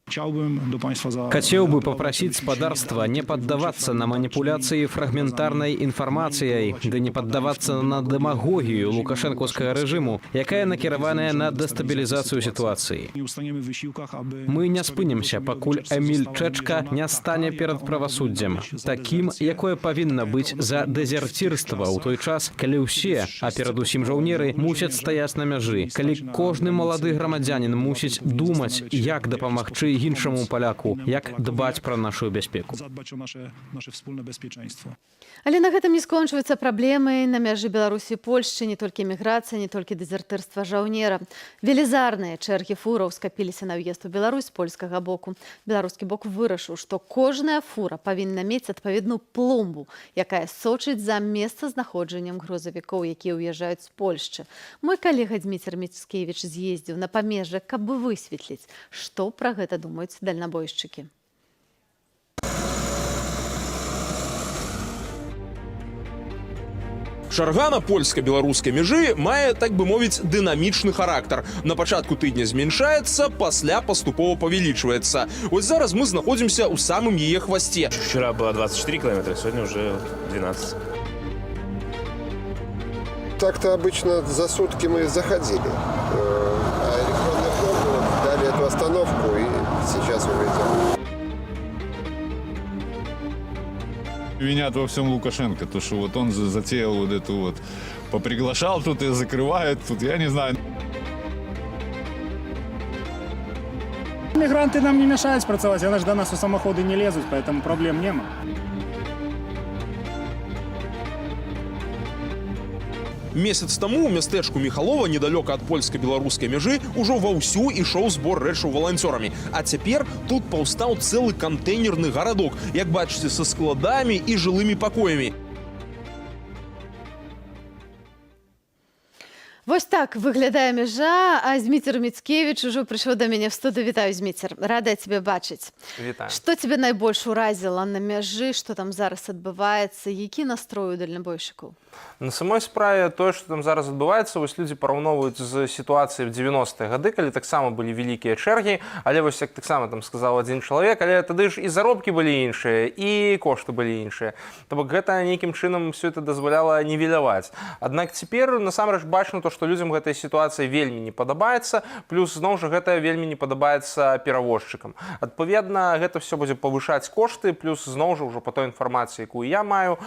Хотел бы попросить спадарства не поддаваться на манипуляции фрагментарной информацией, да не поддаваться на демагогию лукашенковского режиму, якая накіраваная на дестабилизацию ситуации. Мы не спынимся, покуль Эміль Чэчка не стане перед правосуддзем, таким, якое повинно быть за дезертирство у той час, калі ўсе, а перадусім жаўнеры, мусяць стаяць на мяжы, калі кожны малады грамадзянин мусіць думаць, як дапамагчы іншаму паляку, як дбаць пра нашу бяспеку. Але на гэтым не скончваюцца праблемы на мяжы Беларусі і Польшчы, не толькі міграцыя, не толькі дэзертырства жаўнера. Велізарныя чэргі фураў скапіліся на ўезд у Беларусь з польскага боку. Беларускі бок вырашыў, што кожная фура павінна мець адпаведную пломбу, якая сочыць за месцазнаходжаннем грузавікоў, якія ўязджаюць з Польшчы. Мой калега Дзміцер Міцкевіч з'ездзіў на памежжа, каб высветліць, што пра гэта думаюць дальнабойшчыкі. Чарга на польска-беларускай мяжы мае, так бы мовіць, дынамічны характар. На пачатку тыдня зменшаецца, пасля паступова павялічваецца. Вось зараз мы знаходзімся ў самым яе хвасце. Вчера было 24 километра, сегодня уже 12. Так-то обычно за сутки мы заходили. А электронные формы дали эту остановку, и сейчас увидим. Винят во всем Лукашенко, то что вот он затеял вот эту вот, поприглашал тут и закрывает тут, я не знаю. Мигранты нам не мешают працаваць, они же до нас у самоходы не лезут, поэтому проблем нема. Месяц таму ў мястэчку Міхалова, недалёка ад польска-беларускай мяжы, ужо ваўсю ішоў збор рэчаў валанцёрамі. А цяпер тут паўстаў цэлы кантэйнерны гарадок, як бачыце, са складамі і жылымі пакоямі. Вось так выглядае мяжа, а Дзміцер Міцкевіч ужо прыйшоў да мяне в студыю. Вітаю, Дзміцер, радая цябе бачыць. Вітаю. Што цябе найбольш уразіла на мяжы, што там зараз адбываецца, які настрой у дальнабойшчыкаў? На самой справе тое, што там зараз адбываецца, вось людзі параўноўваюць з сітуацыяй в 90-е гады, калі таксама былі вялікія чэргі, але вось як таксама там сказаў адзін чалавек, але тады ж і заробкі былі іншыя, і кошты былі іншыя. То бок гэта нейкім чынам все это дазваляла нівеляваць. Аднак цяпер насамрэч бачна то, што людзям гэтая сітуацыя вельмі не падабаецца, плюс зноў жа гэта вельмі не падабаецца перавозчыкам. Адпаведна, гэта все будзе павышаць кошты, плюс зноў жа ўжо па той інфармацыі, якую я маю,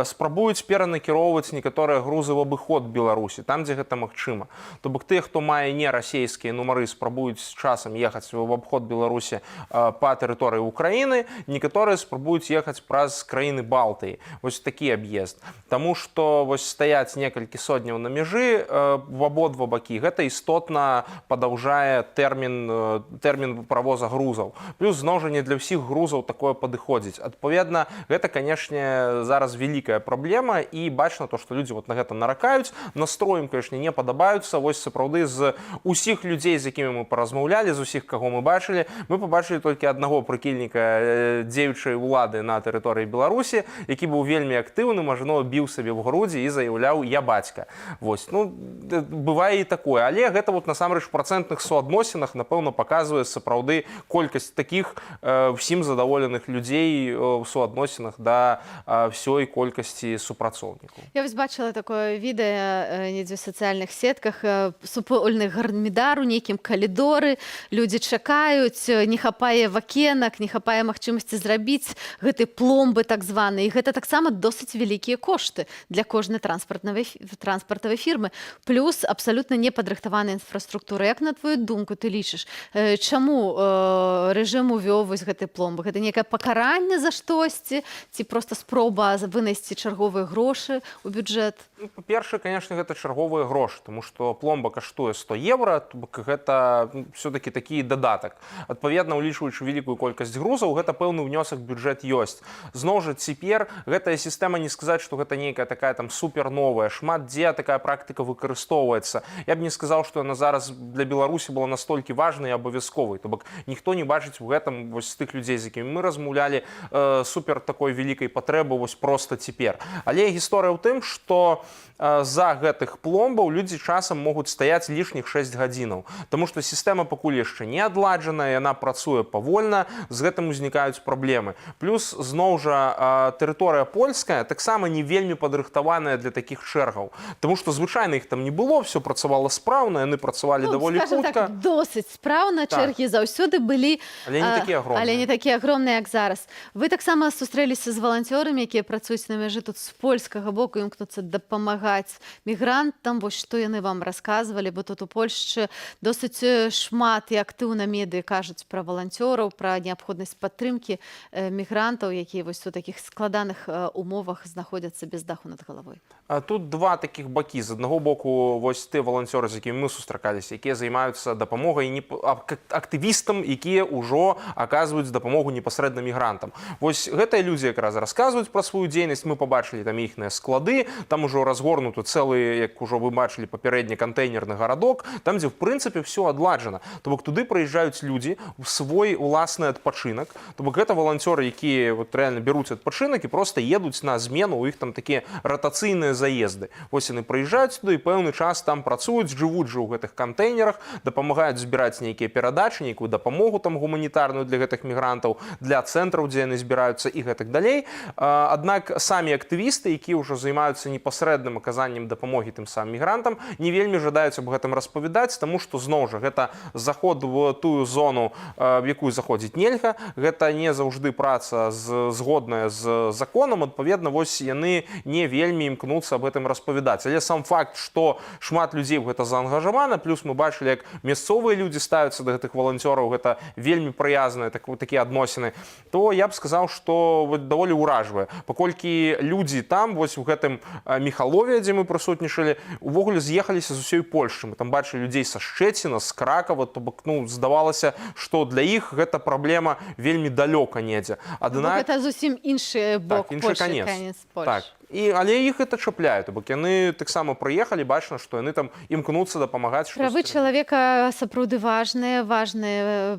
спрабуюць перанакіроўваць некаторыя грузы в абыход Беларусі, там, дзе гэта магчыма. То бок тыя, хто мае не расійскія нумары, спрабуюць з часам ехаць в абход Беларусі па тэрыторыі Украіны, некаторыя спрабуюць ехаць праз краіны Балтыі. Вось такі аб'езд. Таму што вось стаяць некалькі сотняў на мяжы в абодва бакі, гэта істотна падаўжае тэрмін правоза грузаў. Плюс зноў жа не для ўсіх грузаў такое падыходзіць. Адпаведна, гэта, канешне, зараз вялікая праблема, і бачна то, што людзі вот на гэта наракаюць, настроем, канешне, не падабаюцца. Вось сапраўды з усіх людзей, з якімі мы паразмаўлялі, з усіх, каго мы бачылі, мы пабачылі толькі аднаго прыхільніка дзеючай улады на тэрыторыі Беларусі, які быў вельмі актыўным, ажно біў сабе ў грудзі і заяўляў «я бацька». Вось, ну, бывае і такое, але гэта вот насамрэч працэнтных суадносінах напэўна паказвае сапраўды колькасць такіх ўсім задаволеных людзей у суадносінах да ўсёй колькасці супрацоўнікаў. Я вось бачыла такое відэа недзе ў сацыяльных сетках супольных гармідар у нейкім калідоры, людзі чакаюць, не хапае вакенак, не хапае магчымасці зрабіць гэты пломбы так званыя, і гэта таксама досыць вялікія кошты для кожнай транспартавай фірмы, плюс абсалютна непадрыхтаваная інфраструктура. Як на твою думку ты лічыш, чаму рэжым увёў вось гэты пломбы? Гэта некае пакаранне за штосьці ці проста спроба вынайсці чарговыя грошы ў бюджэт? Па-першае, конечно, гэта чарговыя грошы, тому што пломба каштуе 100 евро, то бок гэта все-таки такі дадатак. Адпаведна, улічваючы вялікую колькасць грузаў, гэта пэўны ўнёсак в бюджэт ёсць. Зноў жа, цяпер гэтая сістэма, не сказаць, што гэта нейкая такая там суперновая, шмат дзе такая практыка выкарыстоўваецца. Я б не сказаў, што яна зараз для Беларусі была настолькі важнай і абавязковай. То бок ніхто не бачыць у гэтым вось тых людзей, з якімі мы размаўлялі, супер такой вялікай патрэбы вось проста цяпер. Але гісторыя ў тым, што за гэтых пломбаў людзі часам могуць стаяць лішніх 6 гадзінаў, таму што сістэма пакуль яшчэ не адладжаная, яна працуе павольна, з гэтым узнікаюць праблемы. Плюс зноў жа тэрыторыя польская таксама не вельмі падрыхтаваная для такіх чэргаў, таму што звычайна іх там не было, все працавала спраўна, яны працавалі даволі хутка. Так, досыць спраўна, чэргі заўсёды былі, але не такія агромныя, як зараз. Вы таксама сустрэліся з валанцёрамі, якія працуюць на мяжы тут з польскага боку, імкнуцца дапамагаць мігрантам, вось што яны вам расказвалі, бо тут у Польшчы досыць шмат і актыўна медыі кажуць пра валанцёраў, пра неабходнасць падтрымкі мігрантаў, якія вось у такіх складаных умовах знаходзяцца без даху над галавой. Тут два такіх бакі. З аднаго боку, вось ты валанцёры, з якімі мы сустракаліся, якія займаюцца дапамогай актывістам, якія ўжо аказваюць дапамогу непасрэдна мігрантам. Вось гэтыя людзі якраз расказваюць пра сваю дзейнасць, мы пабачылі там іхныя склады, там ужо разгорнуты цэлы, як ужо вы бачылі папярэдні, кантэйнерны гарадок, там, дзе в прынцыпе ўсё адладжана. То бок туды прыязджаюць людзі ў свой уласны адпачынак. То бок гэта валанцёры, якія вот рэальна бяруць адпачынак і проста едуць на змену, у іх там такія ратацыйныя заезды. Вось яны прыязджаюць туды і пэўны час там працуюць, жывуць жа ў гэтых кантэйнерах, дапамагаюць збіраць нейкія перадачы, нейкую дапамогу там гуманітарную для гэтых мігрантаў, для цэнтраў, дзе яны збіраюцца і гэтак далей. Аднак самі актывісты, якія ўжо займаюцца непасрэдным аказаннем дапамогі тым самым мігрантам, не вельмі жадаюць аб гэтым распавядаць, таму што зноў жа гэта заход в тую зону, в якую заходзіць нельга, гэта не заўжды праца згодная з законам, адпаведна, вось яны не вельмі імкнуцца аб гэтым распавядаць. Але сам факт, што шмат людзей ў гэта заангажавана, плюс мы бачылі, як мясцовыя людзі ставяцца да гэтых валанцёраў, гэта вельмі прыязныя такія адносіны, то я б сказаў, што даволі ўражвае. Паколькі людзі там, вось у гэтым Міхалове, дзе мы прысутнічалі, увогуле з'ехаліся з усёй Польшчы. Мы там бачылі людзей са Шчэціна, з Кракава, то бок, здавалася, што для іх гэта праблема вельмі далёка недзе. Гэта зусім іншы бок Польшчы, канец Польшчы. Але іх гэта чапляе, то бок яны таксама прыехалі, бачна, што яны там імкнуцца дапамагаць. Правы чалавека сапраўды важныя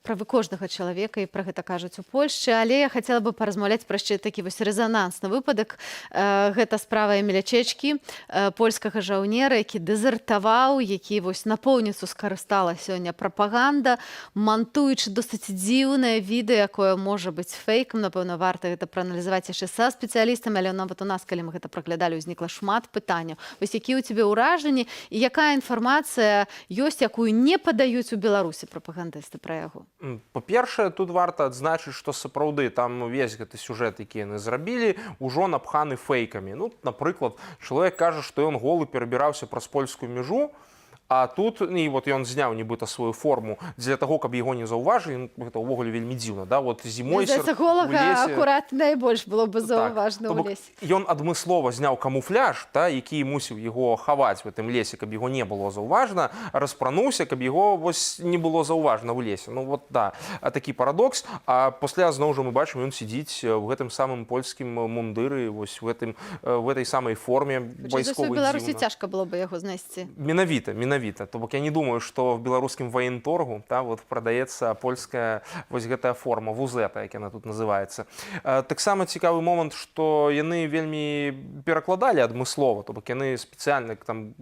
правы кожнага чалавека, і пра гэта кажуць у Польшчы, але я хацела бы паразмаўляць пра яшчэ такі вось рэзанансны выпадак. Гэта справа Эміля Чэчкі, польскага жаўнера, які дэзертаваў, які вось напоўніцу скарыстала сёння прапаганда, мантуючы досыць дзіўнае відэа, якое можа быць фэйкам. Напэўна, варта гэта прааналізаваць яшчэ са спецыялістамі, але нават у нас, калі мы гэта праглядалі, узнікла шмат пытанняў. Вось якія ў цябе ўражанні і якая інфармацыя ёсць, якую не падаюць у Беларусі прапагандысты пра яго? Па-першае, тут варта адзначыць, што сапраўды там увесь гэты сюжэт, які яны зрабілі, ужо напханы фэйкамі. Напрыклад, чалавек кажа, што ён голы перабіраўся праз польскую мяжу, а тут, і вот ён зняў нібыта сваю форму для таго, каб яго не заўважылі, гэта ўвогуле вельмі дзіўна, да? Вот зімой у голага акурат найбольш было бы заўважна ў лесе. Ён адмыслова зняў камуфляж, які мусіў яго хаваць в гэтым лесе, каб яго не было заўважна, распрануўся, каб яго вось не было заўважна ў лесе. Такі парадокс. А пасля зноў жа мы бачым, ён сидзіць в гэтым самым польскім мундыры, вось в этой самай форме вайсковай. У Беларусі цяжка было бы яго знайсці. Менавіта. менавіта. То бок я не думаю, што в беларускім ваенторгу вот прадаецца польская вось гэтая форма вузета, як яна тут называецца. Таксама цікавы момант, што яны вельмі перакладалі адмыслова, то бок яны спецыяльна там,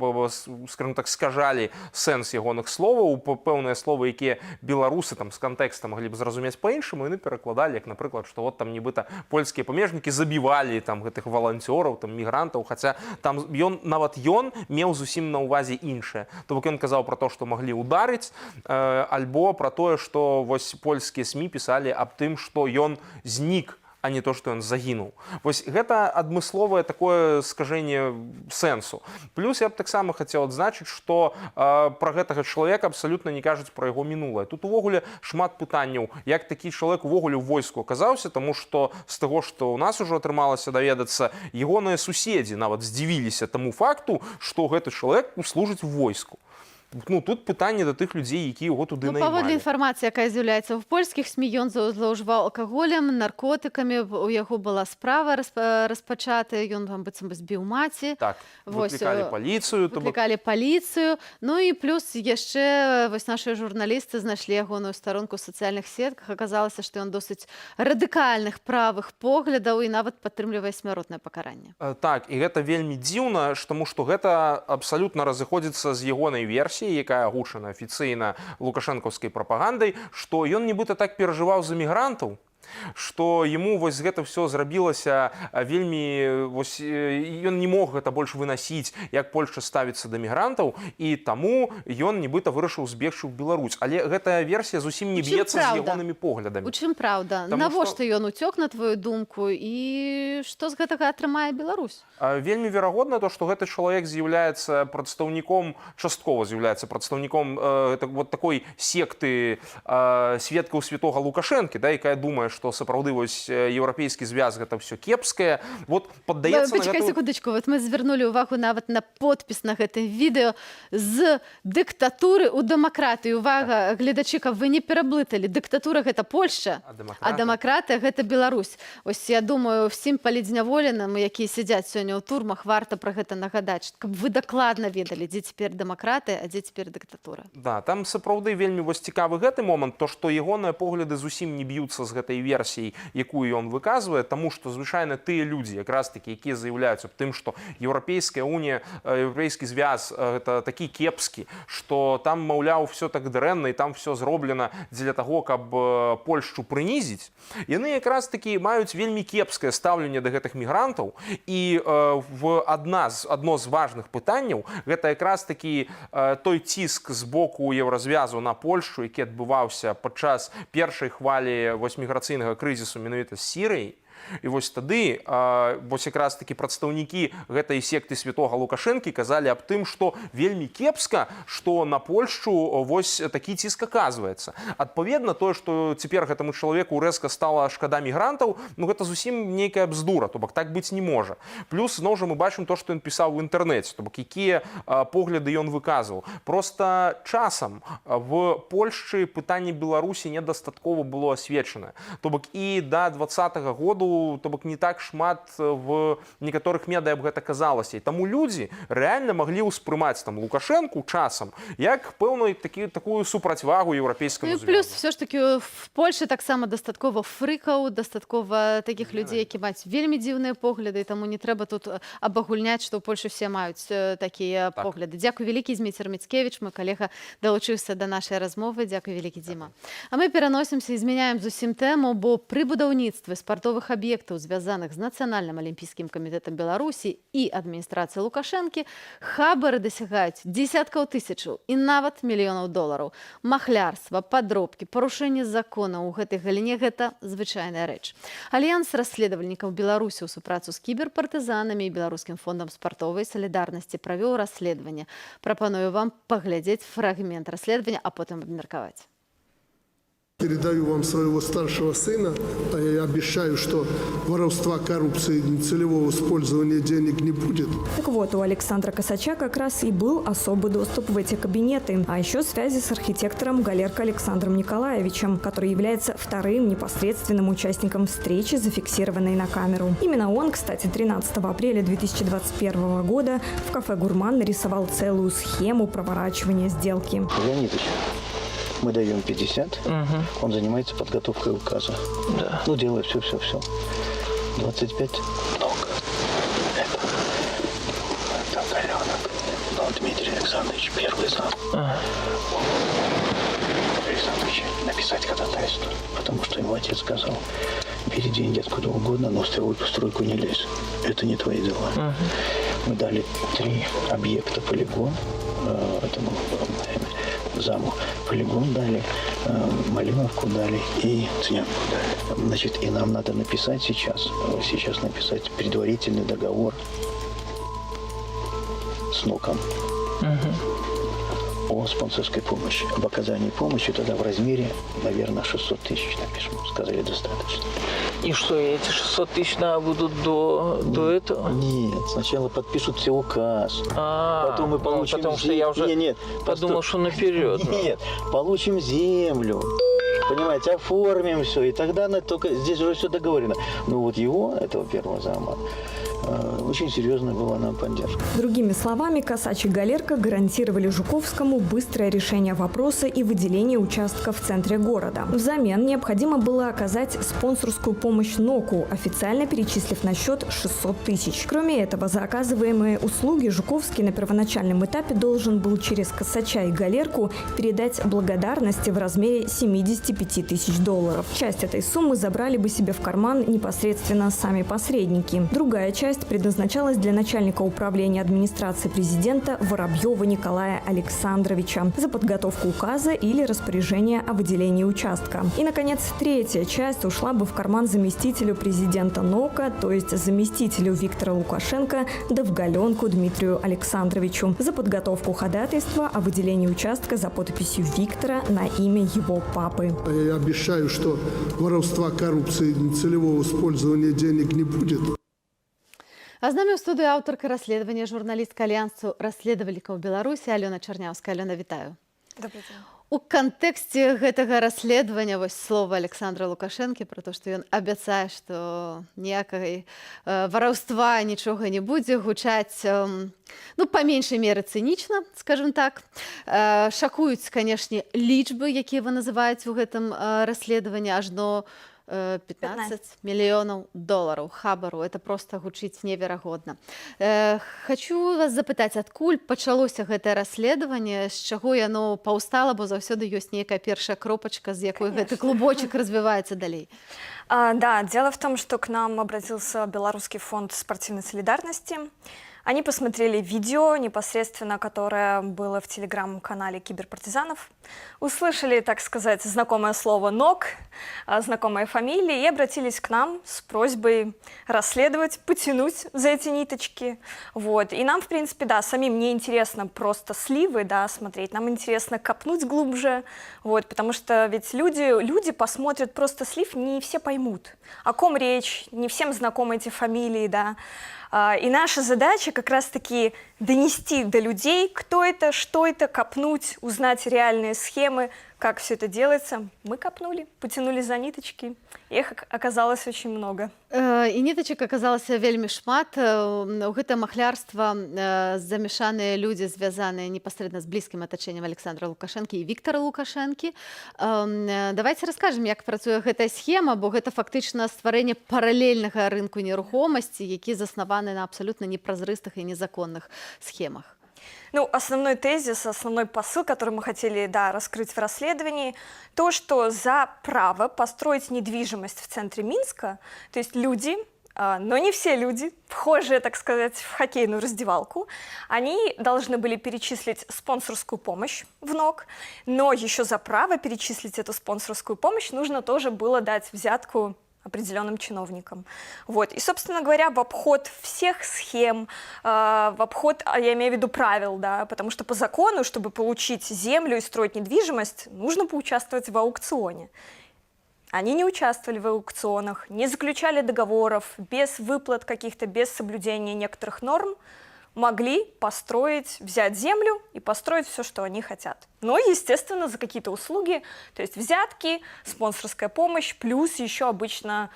скажем так, скажалі сэнс ягоных словаў, пэўныя словы, якія беларусы там з кантэкста маглі б зразумець па-іншаму, яны перакладалі, як, напрыклад, што вот там нібыта польскія памежнікі забівалі там гэтых валанцёраў, там мігрантаў, хаця там нават ён меў зусім на ўвазе іншае. То бок ён казаў пра то, што маглі ударыць, альбо пра тое, што вось польскія СМІ пісалі аб тым, што ён знік, а не то, што ён загінуў. Вось гэта адмысловае такое скажэнне сэнсу. Плюс я б таксама хацеў адзначыць, што пра гэтага чалавека абсалютна не кажуць пра яго мінулае. Тут увогуле шмат пытанняў, як такі чалавек увогуле ў войску аказаўся, таму што з таго, што ў нас ужо атрымалася даведацца, ягоныя суседзі нават здзівіліся таму факту, што гэты чалавек служыць у войску. Тут пытанне да тых людзей, якія яго туды наймалі. Паводле інфармацыі, якая з'яўляецца ў польскіх СМІ, ён злоўжываў алкаголем, наркотыкамі, у яго была справа распачатая, ён там быццам бы збіў маці. Так, выклікалі паліцыю. Выклікалі паліцыю. Ну і плюс яшчэ вось нашыя журналісты знайшлі ягоную старонку ў сацыяльных сетках. Аказалася, што ён досыць радыкальных правых поглядаў і нават падтрымлівае смяротнае пакаранне. Так, і гэта вельмі дзіўна, таму што гэта абсалютна разыходзіцца з ягонай версіі, якая агучана афіцыйна лукашэнкаўскай прапагандай, што ён нібыта так перажываў за мігрантаў, што яму вось гэта ўсё зрабілася вельмі, вось ён не мог гэта больш вынасіць, як Польшча ставіцца да мігрантаў, і таму ён нібыта вырашыў збегчы ў Беларусь. Але гэтая версія зусім не б'ецца з ягонымі поглядамі. У чым праўда? Навошта ён уцёк, на твою думку, і што з гэтага атрымае Беларусь? Вельмі верагодна то, што гэты чалавек з'яўляецца прадстаўніком, часткова з'яўляецца прадстаўніком вот такой секты сведкаў святога Лукашэнкі, якая думае, што сапраўды вось еўрапейскі звяз гэта ўсё кепскае. Вот паддаецца на Пачакай секундачку, вот мы звярнулі ўвагу нават на подпіс на гэтым відэо з дыктатуры ў дэмакратыю. Увага, гледачы, каб вы не пераблыталі. Дыктатура гэта Польшча, а дэмакратыя гэта Беларусь. Ось я думаю, всім палідзняволеным, якія сядзяць сёння ў турмах, варта пра гэта нагадаць, каб вы дакладна ведалі, дзе цяпер дэмакратыя, а дзе цяпер дыктатура. Да, там сапраўды вельмі вось цікавы гэты момант, то што ягоныя погляды зусім не б'юцца з гэтай версіяй, якую ён выказвае, таму што звычайна тыя людзі, якраз такі, якія заяўляюцца аб тым, што еўрапейская унія, еўрапейскі звяз гэта такі кепскі, што там, маўляў, все так дрэнна і там все зроблена дзеля таго, каб Польшчу прынізіць, яны якраз такі маюць вельмі кепскае стаўленне да гэтых мігрантаў, і адно з важных пытанняў гэта якраз такі той ціск з боку еўразвязу на Польшчу, які адбываўся падчас першай хвалі міграцыйнага крызісу менавіта з Сірыяй. І вось тады вось якраз такі прадстаўнікі гэтай секты святога Лукашэнкі казалі аб тым, што вельмі кепска, што на Польшчу вось такі ціск аказваецца. Адпаведна, тое, што цяпер гэтаму чалавеку рэзка стала шкада мігрантаў, гэта зусім нейкая бздура, то бок так быць не можа. Плюс зноў жа мы бачым то, што ён пісаў у інтэрнэце, то бок якія погляды ён выказваў. Проста часам в Польшчы пытанне Беларусі недастаткова было асвечанае. То бок і да 2020 году, то бок не так шмат в некаторых медыя аб гэта казалася. І таму людзі рэальна маглі ўспрымаць там Лукашэнку часам як пэўную такую супрацьвагу еўрапейскаму звязу. Плюс все ж таки в Польше таксама дастаткова фрыкаў, дастаткова такіх людзей, які маюць вельмі дзіўныя погляды, таму не трэба тут абагульняць, што ў Польше все маюць такія погляды. Дзякуй вялікі, Зміцер Міцкевіч, мой калега далучыўся да нашай размовы. Дзякуй вялікі, Дзіма. А мы пераносімся і змяняем зусім тэму, бо пры будаўніцтве спартовых об'ектаў, звязаных з Нацыянальным алімпійскім камітэтам Беларусі і адміністрацыяй Лукашэнкі, хабары дасягаюць дзесяткаў тысячаў і нават мільёнаў долараў. Махлярства, падробкі, парушэнне законаў у гэтай галіне – гэта звычайная рэч. Альянс расследавальнікаў Беларусі ў супрацу з кіберпартызанамі і Беларускім фондам спартовай салідарнасці правёў расследаванне. Прапаную вам паглядзець фрагмент расследавання, а потым абмеркаваць. Передаю вам своего старшего сына, а я обещаю, что воровства, коррупции, нецелевого использования денег не будет. Так вот, у Александра Косача как раз и был особый доступ в эти кабинеты, а еще связи с архитектором Галерко Александром Николаевичем, который является вторым непосредственным участником встречи, зафиксированной на камеру. Именно он, кстати, 13 апреля 2021 года в кафе «Гурман» нарисовал целую схему проворачивания сделки. Леонидович, мы даем 50, он занимается подготовкой указа. Да. Ну, делает все. 25 много. Это Галенок. Но Дмитрий Александрович, первый зам. Дмитрий Александрович, написать ходатайство, потому что ему отец сказал, бери деньги откуда угодно, но в стройку не лезь. Это не твои дела. Мы дали 3 объекта полигон этому заму. Полигон дали, Малиновку дали и Цнянку дали. Значит, и нам надо написать сейчас написать предварительный договор с НОКом о спонсорской помощи, об оказании помощи тогда в размере, наверное, 600 тысяч напишем. Сказали, достаточно. И что, эти 600 тысяч надо будут до этого? Нет, сначала подпишут все указ. Потом мы получим потому что я уже подумал, что наперед. Нет, получим землю. Понимаете, оформим все. И тогда только здесь уже все договорено. Ну вот его, этого первого зама, очень серьезная была нам поддержка. Другими словами, Косач и Галерко гарантировали Жуковскому быстрое решение вопроса и выделение участка в центре города. Взамен необходимо было оказать спонсорскую помощь НОКу, официально перечислив на счет 600 тысяч. Кроме этого, за оказываемые услуги Жуковский на первоначальном этапе должен был через Косача и Галерку передать благодарности в размере 75 тысяч долларов. Часть этой суммы забрали бы себе в карман непосредственно сами посредники. Другая часть предназначалась для начальника управления администрации президента Воробьева Николая Александровича за подготовку указа или распоряжения о выделении участка. И, наконец, третья часть ушла бы в карман заместителю президента НОКа, то есть заместителю Виктора Лукашенко, да в Галенку Дмитрию Александровичу за подготовку ходатайства о выделении участка за подписью Виктора на имя его папы. Я обещаю, что воровства, коррупции, нецелевого использования денег не будет. А з нами ў студыі аўтарка расследавання, журналістка Альянсу расследавальнікаў Беларусі Алёна Чарняўская. Алёна, вітаю. Добрый день. У кантэксце гэтага расследавання вось слова Александра Лукашэнкі пра то, што ён абяцае, што ніякай вараўства нічога не будзе, гучаць ну, па меншай меры цынічна, скажем так. Шакуюць, канешне, лічбы, якія вы называеце ў гэтым расследаванні, ажно 15 миллионов долларов хабару. Это просто гучыць неверагодна. Хочу вас запытаць, адкуль пачалося гэтае расследаванне, з чаго яно паўстала, бо заўсёды ёсць нейкая першая кропачка, з якой гэты клубочек развіваецца далей. Да, дело в том, что к нам обратился Белорусский фонд спортивной солидарности. Они посмотрели видео, непосредственно, которое было в телеграм-канале киберпартизанов, услышали, так сказать, знакомое слово «НОК», знакомые фамилии, и обратились к нам с просьбой расследовать, потянуть за эти ниточки. Вот. И нам, в принципе, да, самим не интересно просто сливы, да, смотреть, нам интересно копнуть глубже, вот, потому что ведь люди посмотрят просто слив, не все поймут, о ком речь, не всем знакомы эти фамилии, да. И наша задача как раз-таки донести до людей, кто это, что это, копнуть, узнать реальные схемы, как все это делается. Мы копнули, потянули за ниточки. Их оказалось очень много. І нітачак аказалася вельмі шмат. У гэта махлярства замешаныя людзі, звязаныя непасрэдна з блізкім атачэннем Александра Лукашэнкі і Віктора Лукашэнкі. Давайте раскажам, як працуе гэтая схема, бо гэта фактычна стварэнне паралельнага рынку нерухомасці, які заснаваны на абсалютна непразрыстых і незаконных схемах. Ну, основной тезис, основной посыл, который мы хотели, да, раскрыть в расследовании, то, что за право построить недвижимость в центре Минска, то есть люди, но не все люди, вхожие, так сказать, в хоккейную раздевалку, они должны были перечислить спонсорскую помощь в НОК, но еще за право перечислить эту спонсорскую помощь нужно тоже было дать взятку определенным чиновникам. Вот. И, собственно говоря, в обход всех схем, в обход, я имею в виду правил, да, потому что по закону, чтобы получить землю и строить недвижимость, нужно поучаствовать в аукционе. Они не участвовали в аукционах, не заключали договоров, без выплат каких-то, без соблюдения некоторых норм, могли построить, взять землю и построить все, что они хотят. Но, естественно, за какие-то услуги, то есть взятки, спонсорская помощь, плюс еще обычно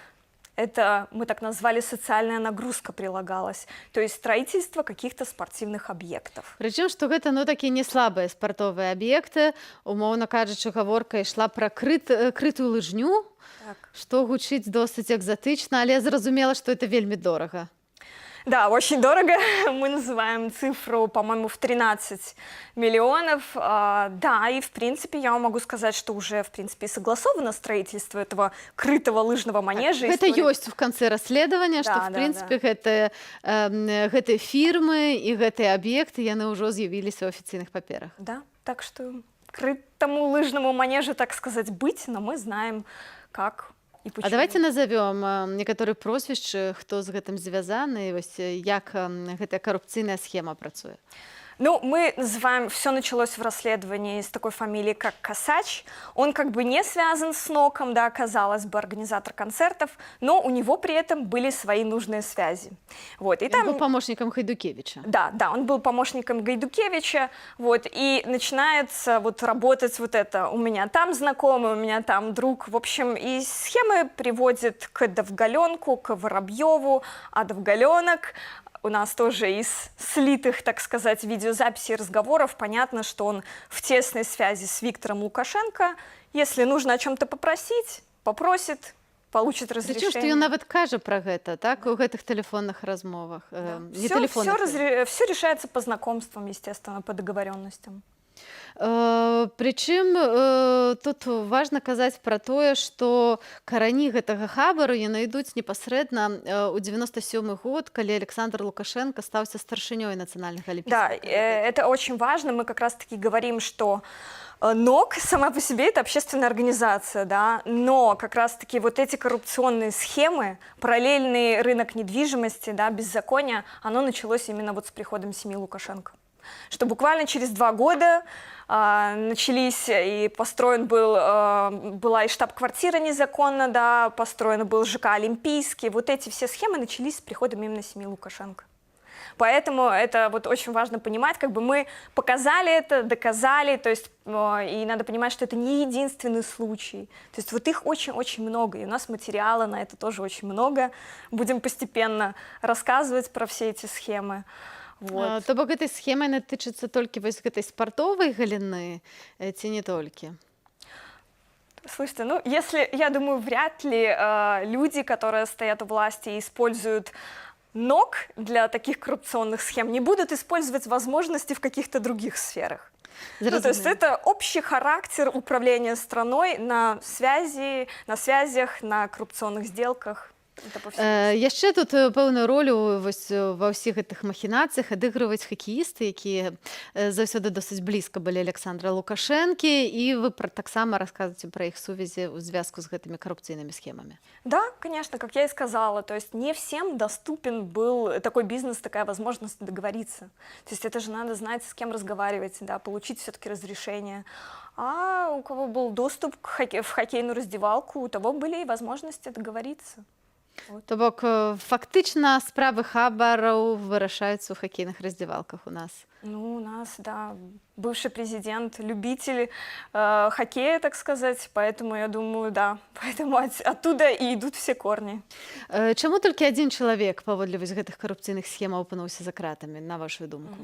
это, мы так назвали, социальная нагрузка прилагалась, то есть строительство каких-то спортивных объектов. Причем, что гэта ну такие не слабые спортовые объекты, умоўна кажучы, гаворка ішла про крытую лыжню, что гучыць досыць экзотычна, але зразумела, что это вельмі дорого. Да, очень дорого. Мы называем цифру, по-моему, в 13 миллионов. Да, и в принципе я могу сказать, что уже в принципе согласовано строительство этого крытого лыжного манежа. Это есть в конце расследования, да, что в принципе гэтыя фирмы и гэтыя объекты яны ўжо з'явіліся ў афіцыйных паперах. Да, так что крытому лыжному манежу, так сказать, быть, но мы знаем, как. А давайте назовем некаторыя прозвішчы, хто з гэтым звязаны, вось як гэтая карупцыйная схема працуе. Ну, мы называем, все началось в расследовании с такой фамилией, как Косач. Он как бы не связан с НОКом, да, казалось бы, организатор концертов, но у него при этом были свои нужные связи. Вот, и он был помощником Гайдукевича. Да, да, он был помощником Гайдукевича, вот, и начинается вот работать вот это, у меня там знакомый, у меня там друг, в общем, и схемы приводят к Довголенку, к Воробьеву, а Довголенок у нас тоже из слитых, так сказать, видеозаписей разговоров понятно, что он в тесной связи с Виктором Лукашенко. Если нужно о чем-то попросить, попросит, получит разрешение. Причем, что ён нават кажа про гэта, так, у гэтых телефонных размовах. Да. Не все решается по знакомствам, естественно, по договоренностям. Причым тут важна казаць пра тое, што карані гэтага хабару яны ідуць непасрэдна ў 97 год, калі Александр Лукашенко стаўся старшынёй нацыянальнага олимпийского. Да, это очень важно. Мы как раз-таки говорим, что НОК сама по себе это общественная организация, да, но как раз-таки вот эти коррупционные схемы, параллельный рынок недвижимости, да, беззаконие, оно началось именно вот с приходом семьи Лукашенко. Что буквально через 2 года начались, и построен была и штаб-квартира незаконно, да, построен был ЖК «Олимпийский». Вот эти все схемы начались с приходом именно семьи Лукашенко. Поэтому это вот очень важно понимать, как бы мы показали это, доказали, то есть и надо понимать, что это не единственный случай. То есть вот их очень-очень много, и у нас материала на это тоже очень много. Будем постепенно рассказывать про все эти схемы. Вот. То бок этой схемой яна тычыцца толькі вось гэтай спартовай галіны ці не толькі? Слушайте, ну если, я думаю, вряд ли люди, которые стоят у власти и используют НОК для таких коррупционных схем, не будут использовать возможности в каких-то других сферах. Ну, то есть это общий характер управления страной на связях, на коррупционных сделках. Яшчэ тут пэўную ролю вось ва ўсіх гэтых махінацыях адыгрываюць хакеісты, якія заўсёды досыць блізка былі Александра Лукашэнкі, і вы таксама расказваеце пра іх сувязі ў звязку з гэтымі карупцыйнымі схемамі. Да, конечно, как я и сказала, то есть не всем доступен был такой бизнес, такая возможность договориться. То есть это же надо знать, с кем разговаривать, да, получить все-таки разрешение. А у кого был доступ в хоккейную раздевалку, у того были и возможности договориться. Вот. То бок фактычна справы хабараў вырашаюцца ў хакейных раздевалках у нас. Ну, у нас, да, бывший президент, любитель хоккея, так сказать, поэтому я думаю, да, поэтому оттуда и идут все корни. Чаму толькі адзін чалавек паводле вось гэтых карупцыйных схемаў апынуўся за кратамі, на вашу думку?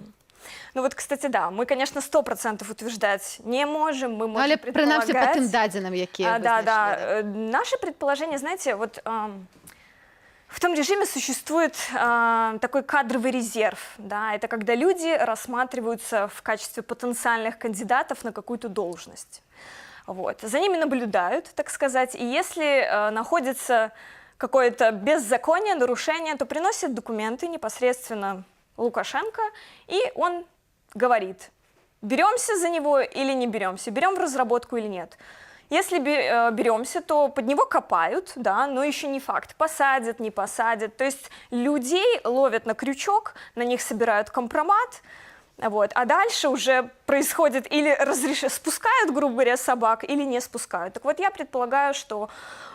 Ну вот, кстати, да, мы, конечно, 100% утверждать не можем, мы можем предполагать. Прынамсі па тым дадзеным, якія да, да. Наше предположение, знаете, вот в том режиме существует такой кадровый резерв, да, это когда люди рассматриваются в качестве потенциальных кандидатов на какую-то должность. Вот. За ними наблюдают, так сказать, и если находится какое-то беззаконие, нарушение, то приносят документы непосредственно Лукашенко, и он говорит, беремся за него или не беремся, берем в разработку или нет. Если беремся, то под него копают, да, но еще не факт, посадят, не посадят. То есть людей ловят на крючок, на них собирают компромат, вот, а дальше уже происходит или спускают, грубо говоря, собак, или не спускают. Так вот, я предполагаю, что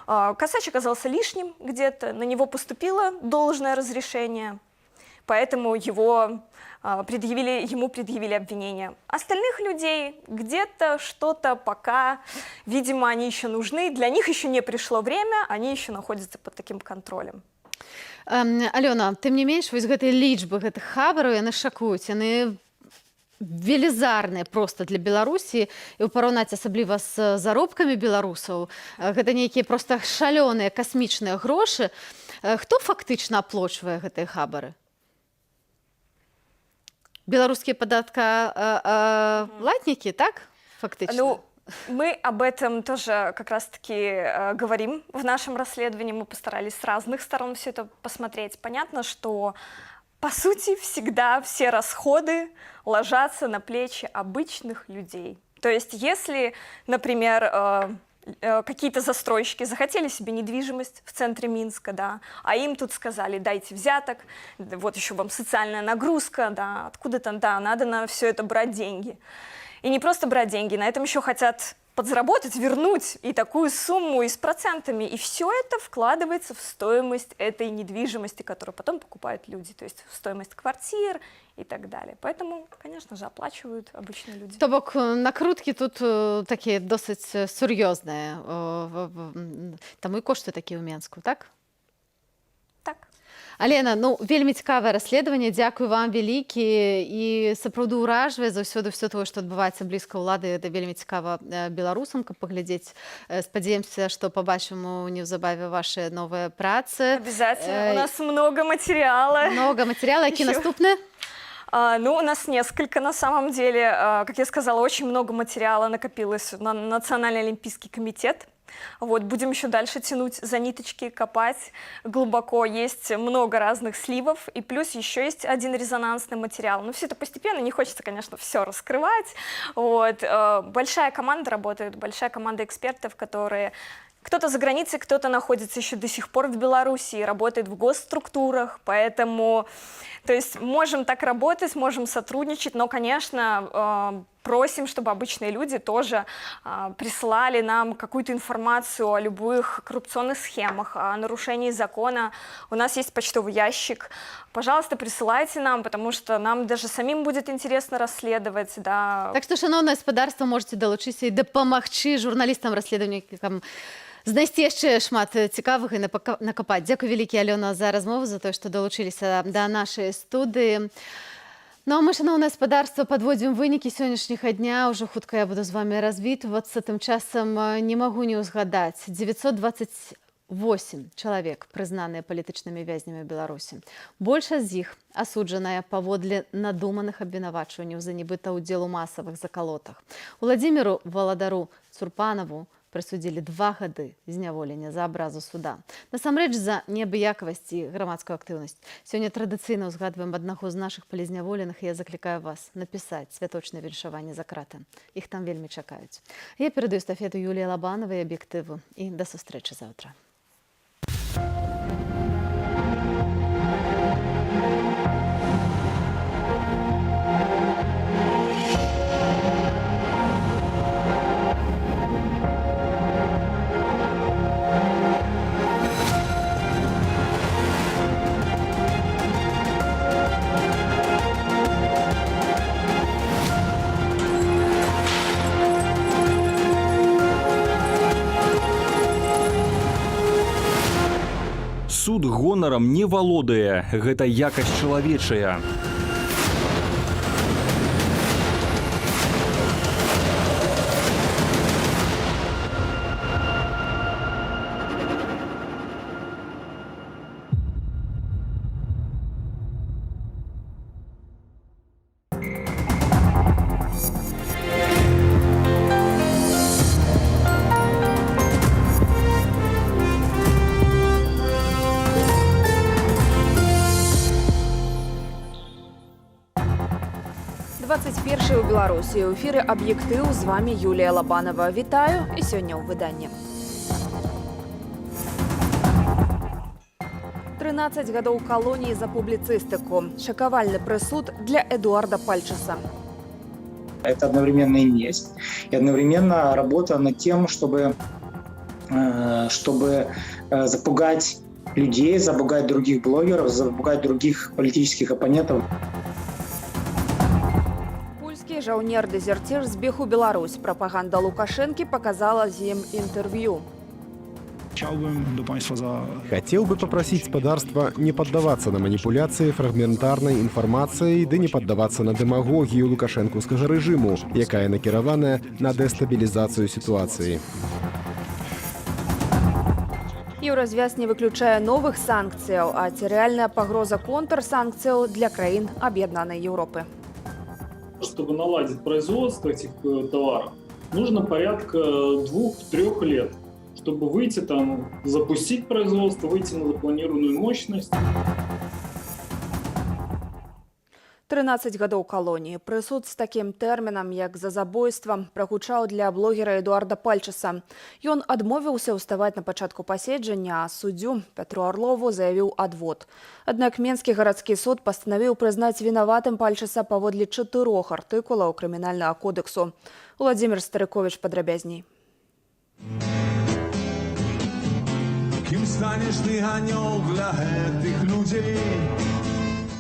Косач оказался лишним где-то, на него поступило должное разрешение, поэтому ему предъявили обвинение. Остальных людей где-то что-то пока, видимо, они еще нужны, для них еще не пришло время, они еще находятся под таким контролем. Алёна, тым не менш, вось гэтыя лічбы гэтых хабараў, яны шакуюць, яны велізарныя проста для Беларусі, і ў параўнаць асабліва з заробкамі беларусаў, гэта нейкія проста шалёныя касмічныя грошы. Хто фактычна аплочвае гэтыя хабары? Белорусские податкоплатники, так, фактически? Ну, мы об этом тоже как раз-таки говорим в нашем расследовании. Мы постарались с разных сторон все это посмотреть. Понятно, что, по сути, всегда все расходы ложатся на плечи обычных людей. То есть, если, например, какие-то застройщики захотели себе недвижимость в центре Минска, да, а им тут сказали, дайте взяток, вот еще вам социальная нагрузка, да, откуда-то, да, надо на все это брать деньги. И не просто брать деньги, на этом еще хотят подзаработать, вернуть и такую сумму, и с процентами. И все это вкладывается в стоимость этой недвижимости, которую потом покупают люди, то есть в стоимость квартир и так далее. Поэтому, конечно же, оплачивают обычные люди. То бок накрутки тут такие досить серьезные. Там и кошты такие у Менску, так? Так. Алена, ну, вельмі цікавае расследаванне, дзякую вам вялікі, і сапраўды ўражвае заўсёды все тое, што адбываецца блізка ўлады, это вельмі цікава беларусам, каб паглядзець. Спадзяемся, што пабачым неўзабаве ваши новыя працы. Обязательно, у нас много материала. Много материала, які наступны? Ну, у нас несколько, на самом деле. Как я сказала, очень много материала накопилось на Национальный олимпийский комитет. Вот, будем еще дальше тянуть за ниточки, копать глубоко. Есть много разных сливов, и плюс еще есть один резонансный материал. Но все это постепенно, не хочется, конечно, все раскрывать. Вот. Большая команда работает, большая команда экспертов, которые... Кто-то за границей, кто-то находится еще до сих пор в Беларуси, работает в госструктурах, поэтому, то есть, можем так работать, можем сотрудничать, но, конечно, просим, чтобы обычные люди тоже присылали нам какую-то информацию о любых коррупционных схемах, о нарушении закона. У нас есть почтовый ящик. Пожалуйста, присылайте нам, потому что нам даже самим будет интересно расследовать. Да. Так что, шановное господарство, можете долучиться и дапамагчы журналистам-расследовальникам знайсці яшчэ шмат цікавых і накапаць. Дзякуй вялікі, Алёна, за размову, за тое, што далучыліся да нашай студыі. Ну а мы, шановное господарство, подводим вынікі сённяшняга дня. Уже хутка я буду з вами развітвацца. Тым часам не магу не ўзгадаць. 928 чалавек прызнаныя палітычнымі вязнямі Беларусі. Большасць з іх асуджаная паводле надуманых абвінавачванняў за нібыта ўдзел у масавых закалотах. Уладзіміру Валадару Цурпанаву прысудзілі 2 гады зняволення за абразу суда. Насамрэч, за неабыякавасць і грамадскую актыўнасць. Сёння традыцыйна ўзгадваем аднаго з нашых палізняволеных, і я заклікаю вас напісаць святочнае віншаванне за краты. Іх там вельмі чакаюць. Я перадаю эстафету Юліі Лабанавай, аб'ектыву, і да сустрэчы заўтра. Суд гонарам не валодае, гэта якасць чалавечая. 21 у Беларусі. У эфіры «Аб'ектыў», з вами Юлія Лабанова. Вітаю і сёння ў выданні. 13 гадоў калоніі за публіцыстыку. Шакавальны прысуд для Эдуарда Пальчеса. Это одновременно и месть, и одновременно работа над тем, чтобы запугать людей, запугать других блогеров, запугать других политических оппонентов. Польскі жаўнер-дэзерцір збег у Беларусь. Прапаганда Лукашэнкі показала з ім інтэрв'ю. Хотел бы попросить спадарства не поддаваться на манипуляции фрагментарной информацией, да не поддаваться на демагогию лукашэнкаўскага режиму, якая накіраваная на дестабилизацию ситуации. Еўразвяз не выключае новых санкцыяў, а ці рэальная пагроза контрсанкцыяў для краін Аб'яднанай Еўропы. Чтобы наладить производство этих товаров, нужно порядка 2-3 лет. Чтобы выйти там, запустить производство, выйти на запланированную мощность. 13 гадоў калоніі. Прысуд з такім тэрмінам, як за забойства, прагучаў для блогера Эдуарда Пальчеса. Ён адмовіўся ўставаць на пачатку паседжання, а суддзю Пятру Арлову заявіў адвод. Аднак Менскі гарадскі суд пастанавіў прызнаць вінаватым Пальчеса паводле 4 артыкулаў крымінальнага кодексу. Владзімір Старыковіч падрабязней. Кім станеш ты ганёл для гэтых людзей?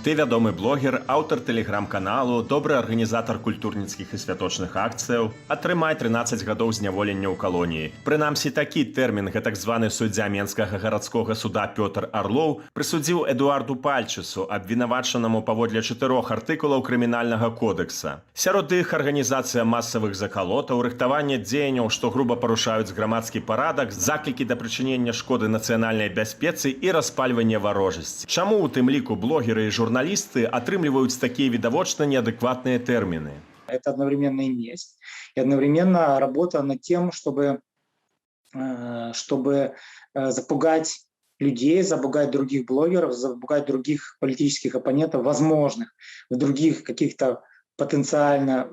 Ты вядомы блогер, аўтар тэлеграм-каналу, добры арганізатар культурніцкіх і святочных акцыяў, атрымай 13 гадоў зняволення ў калоніі. Прынамсі, такі тэрмін гэтак званы суддзя Менскага гарадскога суда Пётр Арлоў прысудзіў Эдуарду Пальчесу, абвінавачанаму паводле 4 артыкулаў крымінальнага кодекса. Сярод іх арганізацыя масавых закалотаў, рыхтаванне дзеянняў, што груба парушаюць грамадскі парадак, заклікі да прычынення шкоды нацыянальнай бяспецы і распальванне варожасці. Чаму у тым ліку блогеры і журналисты отрымливают такие видовочно неадекватные термины? Это одновременно и месть, и одновременно работа над тем, чтобы запугать людей, запугать других блогеров, запугать других политических оппонентов, возможных в других каких-то потенциально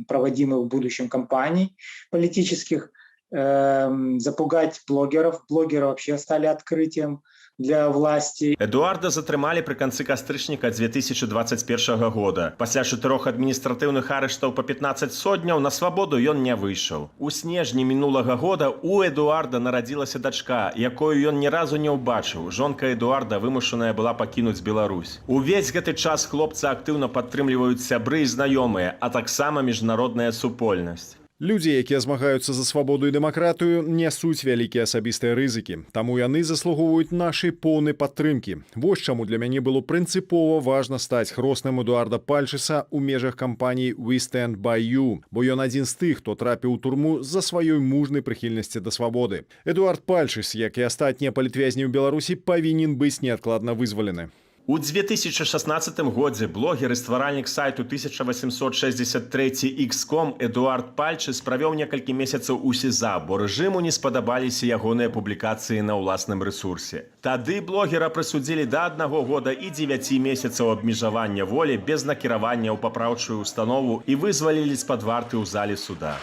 проводимых в будущем кампаний политических, запугать блогеров. Блогеры вообще стали открытием для власти. Эдуарда затрымалі пры канцы кастрычніка 2021 года. Пасля 4 адміністратыўных арыштаў па 15 сотняў на свабоду ён не выйшаў. У снежні мінулага года у Эдуарда нарадзілася дачка, якую ён ні разу не ўбачыў. Жонка Эдуарда вымушаная была пакінуць Беларусь. Увесь гэты час хлопца актыўна падтрымліваюць сябры і знаёмыя, а таксама міжнародная супольнасць. Людзі, якія змагаюцца за свабоду і дэмакратыю, нясуць вялікія асабістыя рызыкі. Таму яны заслугоўваюць нашай поўнай падтрымкі. Вось чаму для мяне было прынцыпова важна стаць хросным Эдуарда Пальчеса ў межах кампаніі «We Stand By You», бо ён адзін з тых, хто трапіў у турму з-за сваёй мужнай прыхільнасці да свабоды. Эдуард Пальчес, як і астатнія палітвязні ў Беларусі, павінен быць неадкладна вызвалены. У 2016 годзе блогер і стваральнік сайту 1863x.com Эдуард Пальчес правёў некалькі месяцаў у СІЗА, бо рэжыму не спадабаліся ягоныя публікацыі на ўласным рэсурсе. Тады блогера прысудзілі да 1 года і 9 месяцаў абмежавання волі без накіравання ў папраўчую установу і вызвалілі з-пад варты ў зале суда.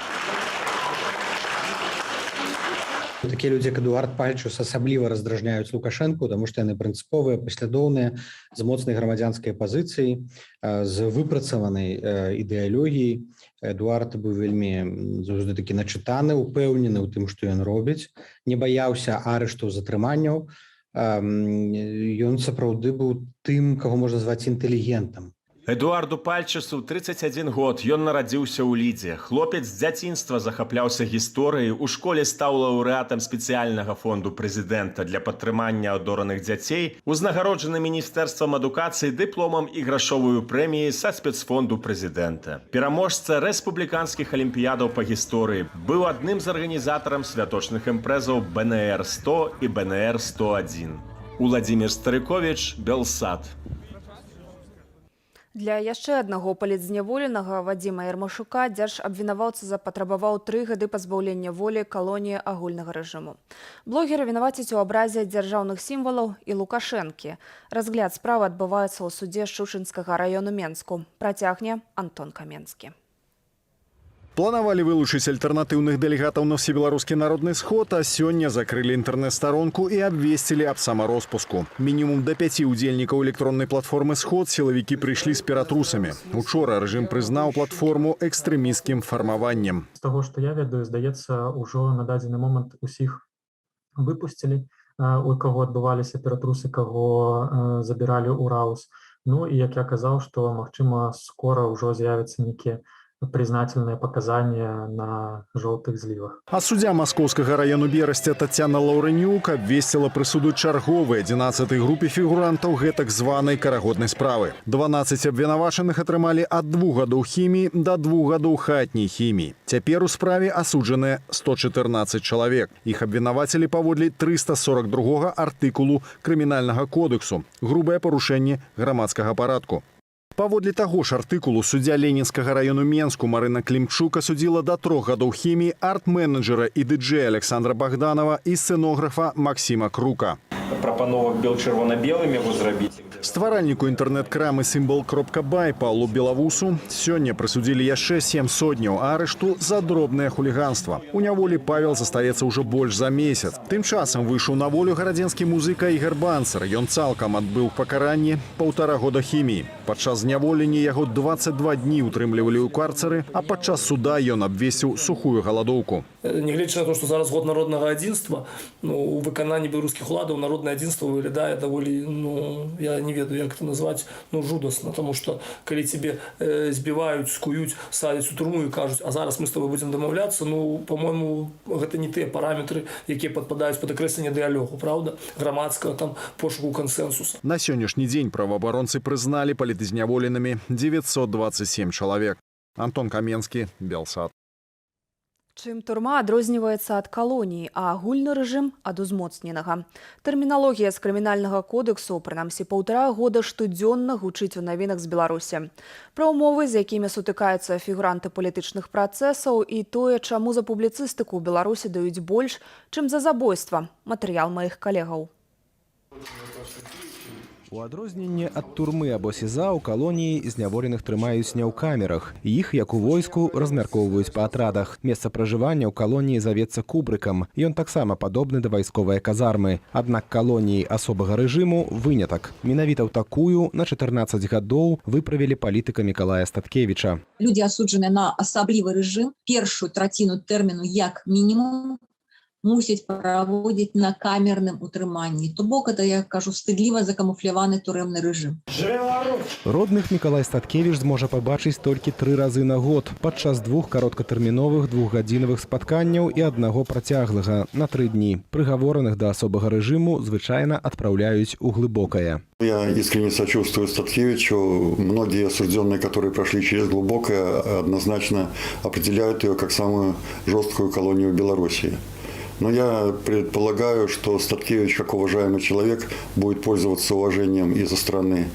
Такія людзі, як Эдуард Пальчес, асабліва раздражняюць Лукашэнку, таму што яны прынцыповыя, паслядоўныя, з моцнай грамадзянскай пазіцыяй, з выпрацаванай ідэалогіяй. Эдуард быў вельмі заўжды такі начытаны, упэўнены ў тым, што ён робіць, не баяўся арыштаў, затрыманняў. Ён сапраўды быў тым, каго можна зваць інтэлігентам. Эдуарду Пальчесу 31 год, ён нарадзіўся ў Лідзе. Хлопец з дзяцінства захапляўся гісторыяй, у школе стаў лаўрэатам спецыяльнага фонду прэзідэнта для падтрымання адораных дзяцей, узнагароджаны міністэрствам адукацыі дыпломам і грашовую прэміяй са спецфонду прэзідэнта. Пераможца рэспубліканскіх алімпіядаў па гісторыі, быў адным з арганізатарам святочных імпрэзаў БНР-100 і БНР-101. Владзімір Старыковіч, Белсат. Для яшчэ аднаго палітзняволенага Вадзіма Ярмашука дзяржабвінаваўца запатрабаваў 3 гады пазбаўлення волі калоніі агульнага рэжыму. Блогера вінаваціць у абразе дзяржаўных сімвалаў і Лукашэнкі. Разгляд справы адбываецца ў судзе Шушынскага раёну Менску. Працягне Антон Каменскі. Планавалі вылучыць альтэрнатыўных дэлегатаў на ўсебеларускі народны сход, а сёння закрылі інтэрнэт-старонку і абвесцілі аб самароспуску. Мінімум да 5 удзельнікаў электроннай платформы «Сход» сілавікі прыйшлі з ператрусамі. Учора рэжым прызнаў платформу экстрэмісцкім фармаваннем. З таго, што я ведаю, здаецца, ужо на дадзены момант усіх выпусцілі, у каго адбываліся ператрусы, каго забіралі ў раус. Ну і як я казаў, што, магчыма, скора ўжо з'явяцца нейкія признательные показания на желтых зливах. А суддзя Маскоўскага раёну Берасця Тацяна Лаўрэнюк абвесціла прысуду чарговай 11-й групе фігурантаў гэтак званай карагоднай справы. 12 абвінавачаных атрымалі ад 2 гадоў хіміі да 2 гадоў хатняй хіміі. Цяпер у справе асуджаныя 114 чалавек. Іх абвінавацілі паводле 342 артыкулу Крымінальнага кодексу грубае парушэнне грамадскага парадку. Паводле таго ж артыкулу суддзя Ленінскага раёну Менску Марына Клімчук асудзіла да 3 гадоў хіміі арт-менеджера і дыджэя Александра Богданова і сцэнографа Максіма Крука. Прапановак бел-чырвона-белым яго зрабіць. Стваральніку інтэрнэт-крамы «Сімбал.бай» Паўлу Белавусу сёння прысудзілі яшчэ 7 сотняў арышту за дробнае хуліганства. У няволі Павел застаецца ўжо больш за месяц. Тым часам выйшаў на волю гарадзенскі музыка Ігар Банцер. Ён цалкам адбыў пакаранне 1,5 года хіміі. Падчас зняволення яго 22 дні утрымлівалі ў карцары, а падчас суда ён абвесіў сухую галадоўку. Нягледзячы на то, што зараз год народнага адзінства, у выкананні беларускіх уладаў народнае адзінства выглядае даволі, я не ведаю, як это назваць, жудасна, тому што калі тебе збіваюць, скуюць, садяць у турму і кажуць, а зараз мы з тобой будзем дамаўляцца, по-мойму, гэта не тыя параметры, якія падпадаюць пад акрэсленне дыялогу, правда, грамадскага там пошуку кансэнсуса. На сённяшні дзень праваабаронцы прызналі палітызняволенымі 927 чалавек. Антон Каменскі, Белсат. Чым турма адрозніваецца ад калоніі, а агульны рэжым ад узмоцненага. Тэрміналогія з крымінальнага кодексу, прынамсі 1,5 года штодзённа гучыць у навінах з Беларусі. Пра ўмовы, з якімі сутыкаюцца фігуранты палітычных працэсаў і тое, чаму за публіцыстыку ў Беларусі даюць больш, чым за забойства. Матэрыял маіх калегаў. У адрозненне ад турмы або СІЗА ў калоніі зняволеных трымаюць не ў камерах. Іх, як у войску, размяркоўваюць па атрадах. Месца пражывання ў калоніі завецца кубрыкам. Ён таксама падобны да вайсковай казармы. Аднак калоніі асобага рэжыму вынятак. Менавіта ў такую на 14 гадоў выправілі палітыка Мікалая Статкевіча. Людзі асуджаныя на асаблівы рэжым, першую траціну тэрміну як мінімум мусіць праводзіць на камерным утрыманні. То бок, это, я кажу, стыдліва закамуфляваны турэмны рэжым. Родных Мікалай Статкевіч зможа пабачыць толькі 3 разы на год падчас 2 кароткатэрміновых 2-гадзінавых спатканняў і 1 працяглага на 3 дні. Прыгавораных да асобага рэжыму звычайна адпраўляюць у глыбокае. Я искренне сочувствую Статкевичу. Многие осужденные, которые прошли через глубокое, однозначно определяют ее как самую жесткую колонию Белоруссии. Но я предполагаю, что Статкевич, как уважаемый человек, будет пользоваться уважением и со стороны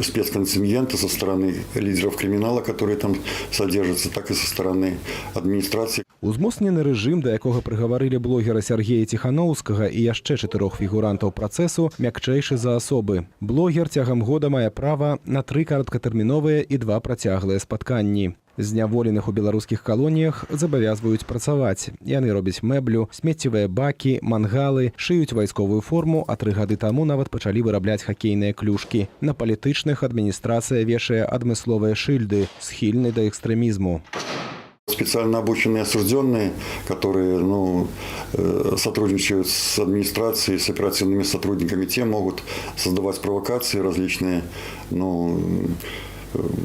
спецконтингента, со стороны лидеров криминала, которые там содержатся, так и со стороны администрации. Узмоцнены рэжым, да якога прыгаварылі блогера Сергея Ціханаўскага і яшчэ 4 фігурантаў працэсу, мякчэйшы за асобы. Блогер цягам года мае права на 3 кароткатэрміновыя і 2 працяглыя спатканні. Зняволеных у беларускіх калоніях забавязваюць працаваць. Яны робяць мэблю, смеццевыя бакі, мангалы, шыюць вайсковую форму, а 3 гады таму нават пачалі вырабляць хакейныя клюшкі. На палітычных адміністрацыя вешае адмысловыя шыльды, схільны да экстрэмізму. Специально обученные осужденные, которые сотрудничают с администрацией, с оперативными сотрудниками, те могут создавать провокации различные,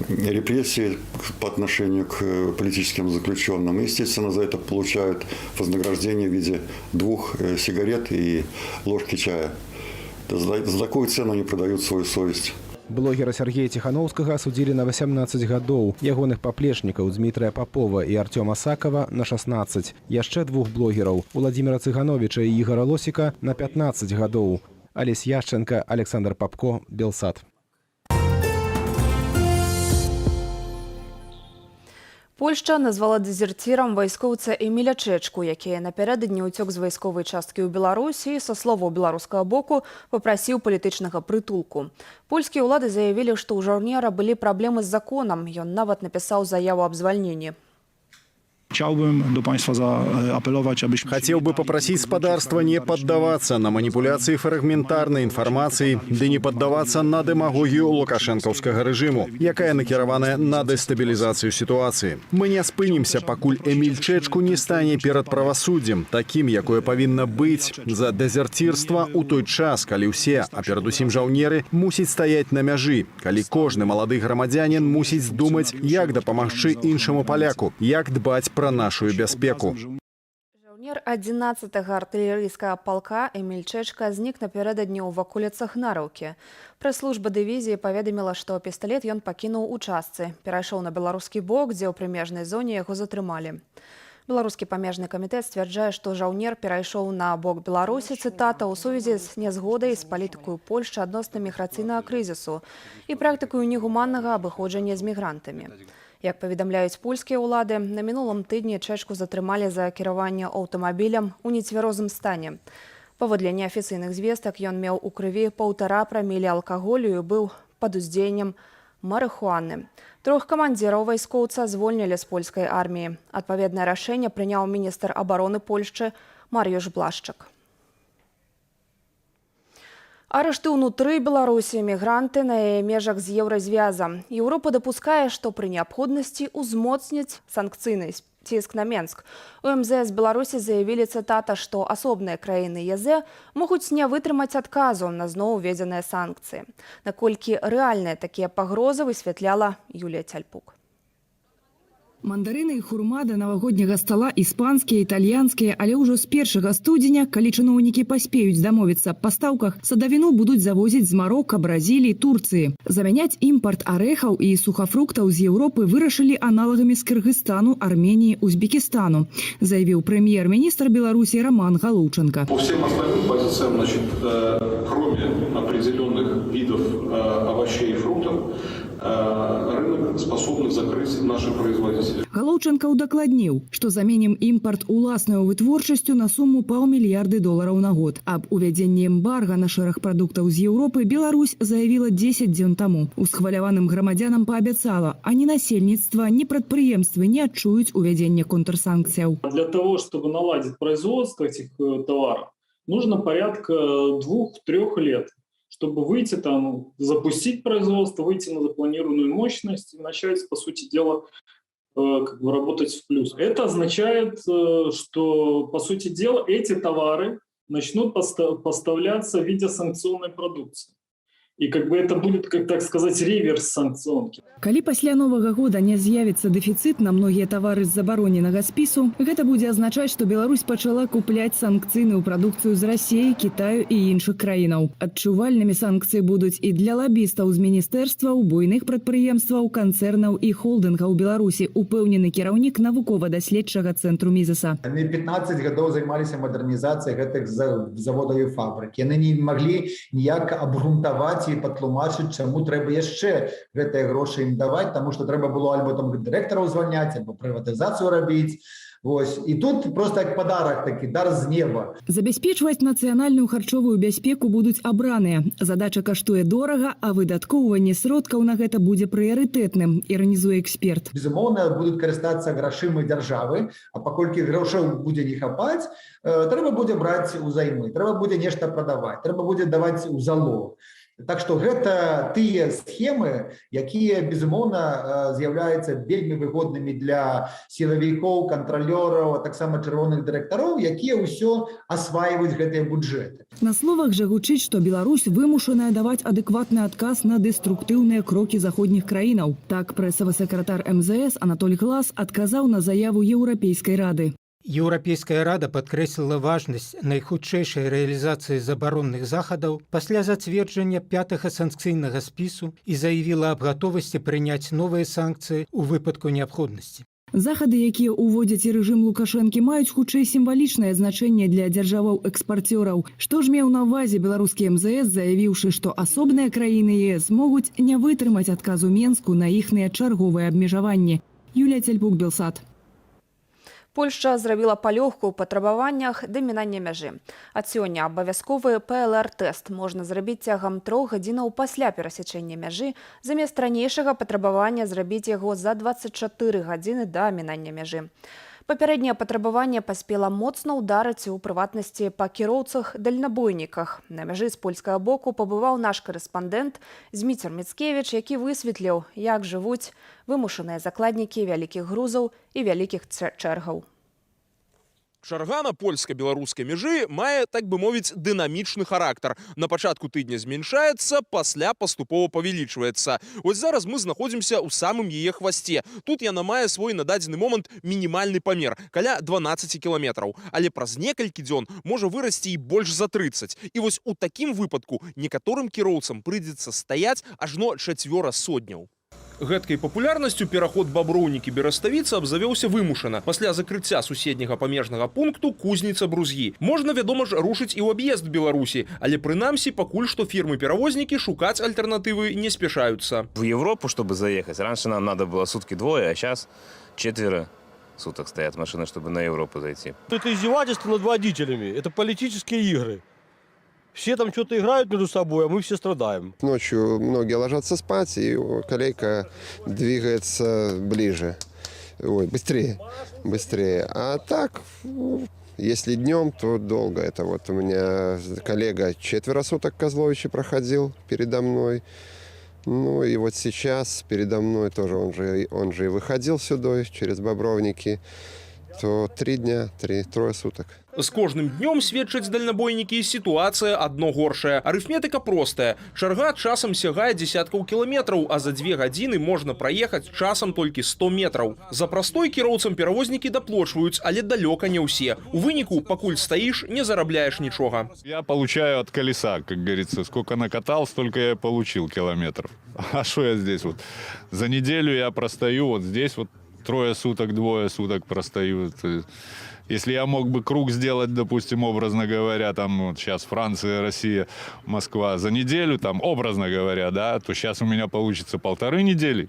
репрессии по отношению к политическим заключенным. И, естественно, за это получают вознаграждение в виде 2 сигарет и ложки чая. За такую цену они продают свою совесть. Блогера Сергея Ціханаўскага асудзілі на 18 гадоў, ягоных паплечнікаў Дмітрая Папова і Артёма Сакава на 16, яшчэ 2 блогераў, Уладзіміра Цыгановіча і Ігара Лосіка на 15 гадоў. Алесь Яшченка, Александр Папко, Белсат. Польшча назвала дезертирам вайскоўца Эміля Чэчку, які напярэдадні ўцёк з вайсковай часткі ў Беларусі і, са словаў беларускага боку, папрасіў палітычнага прытулку. Польскія ўлады заявілі, што ў жаўнера былі праблемы з законам. Ён нават напісаў заяву аб звальненні. Chciałbym do Państwa zaapelować, abyśmy... Хотел бы попросить спадарства не поддаваться на манипуляции фрагментарной информации, да не поддаваться на демагогию лукашенковского режиму, якая накіраваная на дестабилизацию ситуации. Мы не спынимся, пакуль Эміль Чэчку не стане перад правосуддзем, таким, якое павінна быць за дезертирство у той час, калі ўсе, а перадусім жаўнеры, мусіць стаять на мяжы, калі кожны малады грамадзянин мусіць думаць, як дапамагчы іншаму паляку, як дбаць про нашу бяспеку. Жаўнер 11-го артылерыйскага палка Эміль Чэчка знік напярэдадні ў ваколіцах Нараўкі. Прэс-служба дывізіі паведаміла, што пісталет ён пакінуў у частцы, перайшоў на беларускі бок, дзе ў прымежнай зоне яго затрымалі. Беларускі памежны камітэт сцвярджае, што жаўнер перайшоў на бок Беларусі, цытата, у сувязі з нязгодай з палітыкаю Польшчы адносна міграцыйнага крызісу і практыкаю негуманнага абыходжання з мігрантамі. Як паведамляюць польскія ўлады, на мінулым тыдні Чэчку затрымалі за кіраванне аўтамабілем у нецвярозым стане. Паводле неафіцыйных звестак ён меў у крыві 1,5 прамілі алкаголю і быў пад уздзеяннем марыхуаны. 3 камандзіраў вайскоўца звольнілі з польскай арміі. Адпаведнае рашэнне прыняў міністр абароны Польшчы Мар'юш Блашчак. Арышты ўнутры Беларусі, мігранты на яе межах з Еўразвяза. Еўропа дапускае, што пры неабходнасці ўзмоцніць санкцыйны ціск на Менск. У МЗС Беларусі заявілі, цытата, што асобныя краіны ЕЗ могуць не вытрымаць адказу на зноў уведзеныя санкцыі. Наколькі рэальныя такія пагрозы, высвятляла Юлія Цяльпук. Мандарыны і хурма да навагодняга стала іспанскія, італьянскія, але ўжо з 1 студзеня, калі чыноўнікі паспеюць дамовіцца аб пастаўках, садавіну будуць завозіць з Марока, Бразіліі, Турцыі. Замяняць імпарт арэхаў і сухафруктаў з Еўропы вырашылі аналагамі з Кыргызстану, Арменіі, Узбекістану, заявіў прэм'ер-міністр Беларусі Роман Галоўченко. По всем остальным позициям, кроме определенных видов овощей и фруктов, рынок способны закрыть наши производители. Галоўченко удакладніў, што заменім імпарт уласнаю вытворчасцю на суму $500 мільярдаў на год. Аб увядзенні эмбарга на шэраг прадуктаў з Еўропы Беларусь заявіла 10 дзён таму. Усхваляваным грамадзянам паабяцала, ані насельніцтва, ні прадпрыемствы не адчуюць увядзення контрсанкцыяў. Для того, чтобы наладить производство этих товаров, нужно порядка 2-3 лет, чтобы выйти там, запустить производство, выйти на запланированную мощность и начать, по сути дела, работать в плюс. Это означает, что, по сути дела, эти товары начнут поставляться в виде санкционной продукции. И это будет, так сказать, реверс санкционки. Калі пасля Новага года не з'явіцца дэфіцыт на многія тавары з забароненага спісу, гэта будзе азначаць, што Беларусь пачала купляць санкцыйную прадукцыю з Расіі, Кітаю і іншых краінаў. Адчувальнымі санкцыі будуць і для лабістаў з міністэрстваў, буйных прадпрыемстваў, канцэрнаў і холдынгаў Беларусі, упэўнены кіраўнік навукова-даследчага цэнтру Мізеса. Яны 15 гадоў займаліся мадэрнізацыяй гэтых заводаў і фабрык. Яны не маглі ніяк абгрунтаваць і патлумачыць, чаму трэба яшчэ гэтыя грошы ім даваць, таму што трэба было альбо там дырэктараў звальняць, альбо прыватызацыю рабіць. Вось. І тут просто як падарак такі, дар з неба. Забяспечваць нацыянальную харчовую бяспеку будуць абраныя. Задача каштуе дорага, а выдаткоўванне сродкаў на гэта будзе прыярытэтным, іранізуе эксперт. Безумоўна, будуць карыстацца грашыма дзяржавы, а паколькі грошаў будзе не хапаць, трэба будзе браць узаймы, трэба будзе нешта прадаваць, трэба будзе даваць у залог. Так што гэта тыя схемы, якія, безумоўна, з'яўляюцца вельмі выгоднымі для сілавікоў, кантралёраў, а таксама чырвоных дырэктароў, якія ўсё асваиваюць гэтыя бюджэты. На словах жа гучыць, што Беларусь вымушаная даваць адэкватны адказ на дэструктыўныя крокі заходніх краінаў. Так прэсавы сакратар МЗС Анатоль Глас адказаў на заяву Еўрапейскай рады. Еўрапейская рада падкрэсліла важнасць найхутчэйшай рэалізацыі забаронных захадаў пасля зацверджання 5-го санкцыйнага спісу і заявіла аб гатовасці прыняць новыя санкцыі ў выпадку неабходнасці. Захады, якія ўводзяць і рэжым Лукашэнкі, маюць хутчэй сімвалічнае значэнне для дзяржаваў-экспарцёраў. Што ж меў на ўвазе беларускі МЗС, заявіўшы, што асобныя краіны ЕС могуць не вытрымаць адказу Менску на іхныя чарговыя абмежаванні. Юлія Цельпук, Белсат. Польшча зрабіла палёгку ў патрабаваннях да мінання мяжы. Ад сёння абавязковы ПЛР-тэст можна зрабіць цягам 3 гадзінаў пасля перасячэння мяжы, замест ранейшага патрабавання зрабіць яго за 24 гадзіны да мінання мяжы. Папярэдняе патрабаванне паспела моцна ўдарыць у прыватнасці па кіроўцах-дальнабойніках. На мяжы з польскага боку пабываў наш корэспандэнт Зміцер Міцкевіч, які высветліў, як жывуць вымушаныя закладнікі вялікіх грузаў і вялікіх чэргаў. Чарга на польска-беларускай мяжы мае, так бы мовіць, дынамічны характар. На пачатку тыдня зменшаецца, пасля паступова павялічваецца. Вось зараз мы знаходзімся ў самым яе хвасце. Тут яна мае свой на дадзены момант мінімальны памер, каля 12 кіламетраў. Але праз некалькі дзён можа вырасці і больш за 30. І вось у такім выпадку некаторым кіроўцам прыйдзецца стаяць ажно 4 сотняў. Гэткай папулярнасцю пераход Баброўнікі-Бераставіца абзавёўся вымушана. Пасля закрыцця суседняга памежнага пункту Кузніца-Брузгі. Можна, вядома ж, рушыць і ў аб'езд Беларусі, але прынамсі пакуль што фірмы-перавознікі шукаць альтэрнатывы не спяшаюцца. В Европу, чтобы заехать, раньше нам надо было сутки двое, а сейчас 4 суток стоят машины, чтобы на Европу зайти. Это издевательство над водителями, это политические игры. Все там что-то играют между собой, а мы все страдаем. Ночью многие ложатся спать, и колейка двигается ближе. Ой, быстрее. А так, если днем, то долго. Это вот у меня коллега 4 суток Козловичи проходил передо мной. Ну и вот сейчас передо мной тоже он же и выходил сюда через Бобровники. То 3 дня, 3 суток. З кожным днём, сведчаць дальнабойнікі, сітуацыя адно горшая. Арыфметыка простая. Чарга часам сягае дзесяткаў кіламетраў, а за 2 гадзіны можна праехаць часам толькі 100 метраў. За простой кіроўцам перавознікі даплочваюць, але далёка не ўсе. У выніку, пакуль стаіш, не зарабляеш нічога. Я получаю от колеса, как говорится. Сколько накатал, столько я получил километров. А что я здесь вот? За неделю я простою вот здесь вот 3 суток, 2 суток простою. Если я мог бы круг сделать, допустим, образно говоря, там вот сейчас Франция, Россия, Москва за неделю, там, образно говоря, да, то сейчас у меня получится 1,5 недели,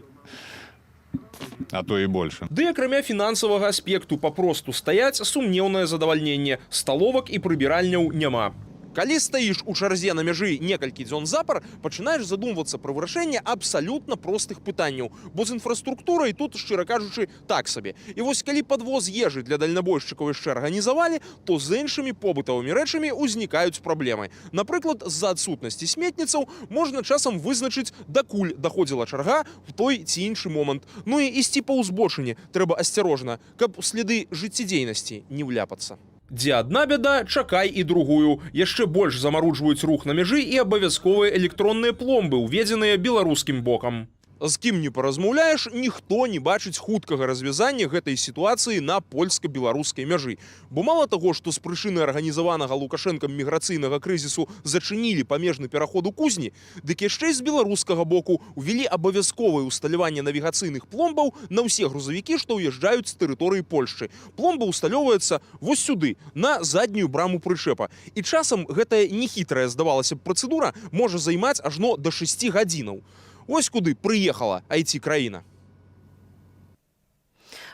а то и больше. Ды акрамя фінансавага аспекту папросту стаяць сумнеўнае задавальненне. Сталовак і прыбіральняў няма. Калі стаіш у чарзе на мяжы некалькі дзён запар, пачынаеш задумвацца пра вырашэнне абсалютна простых пытанняў, бо з інфраструктурай тут, шчыра кажучы, так сабе. І вось калі падвоз ежы для дальнабойшчыкаў яшчэ арганізавалі, то з іншымі побытавымі рэчамі ўзнікаюць праблемы. Напрыклад, з-за адсутнасці сметніцаў можна часам вызначыць, дакуль даходзіла чарга в той ці іншы момант. Ну і ісці па ўзбочыне трэба асцярожна, каб следы жыццядзейнасці не ўляпацца. Дзе адна бяда, чакай і другую. Яшчэ больш замаруджваюць рух на мяжы і абавязковыя электронныя пломбы, уведзеныя беларускім бокам. З кім не паразмаўляеш, ніхто не бачыць хуткага развязання гэтай сітуацыі на польска-беларускай мяжы. Бо мала таго, што з прычыны арганізаванага Лукашэнкам міграцыйнага крызісу зачынілі памежны пераход у Кузні, дык яшчэ з беларускага боку увялі абавязковае ўсталяванне навігацыйных пломбаў на ўсе грузавікі, што ўязджаюць з тэрыторыі Польшчы. Пломба ўсталёўваецца вось сюды, на заднюю браму прычэпа. І часам гэтая нехітрая, здавалася б, працэдура можа займаць ажно да 6 гадзінаў. Ось куды прыехала IT-краіна.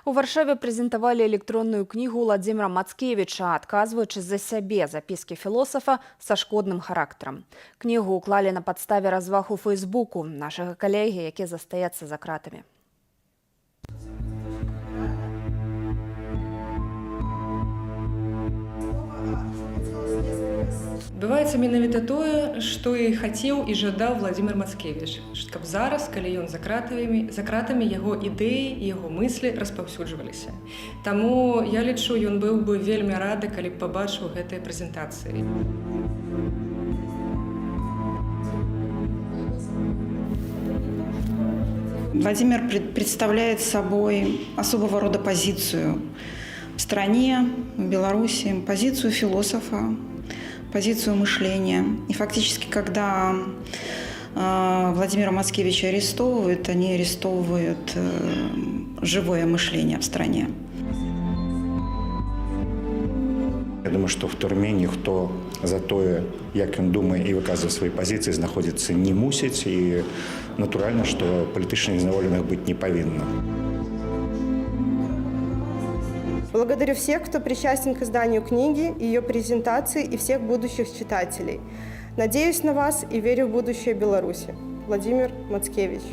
У Варшаве прэзентавалі электронную кнігу Владзіміра Мацкевіча, адказваючы за сябе запіскі філосафа са шкодным характарам. Кнігу ўклалі на падставе разваг у Фейсбуку нашага калегі, які застаецца за кратамі. Адбываецца менавіта тое, што і хацеў і жадаў Владзімір Мацкевіч, каб зараз, калі ён за кратамі яго ідэі і яго мыслі распаўсюджваліся. Таму я лічу, ён быў бы вельмі рады, калі б пабачыў гэтыя прэзентацыі. Владимир представляет собой особого рода позицию в стране, в Беларуси, позицию философа, позицию мышления. И фактически, когда Владимира Мацкевича арестовывают, они арестовывают живое мышление в стране. Я думаю, што в турме ніхто за тое, як ён думае і выказвае свае пазіцыі, знаходзіцца не мусіць, і натуральна, што палітычных зняволеных быць не павінна. Благодарю всех, кто причастен к изданию книги, ее презентации и всех будущих читателей. Надеюсь на вас и верю в будущее Беларуси. Владимир Мацкевич.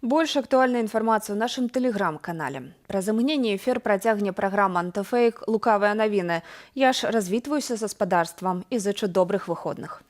Больш актуальнай інфармацыі ў нашым тэлеграм-канале. Праз імгненне эфір працягне праграма «Антыфейк. Лукавыя навіны». Я ж развітваюся з гаспадарствам і зычу добрых выходных.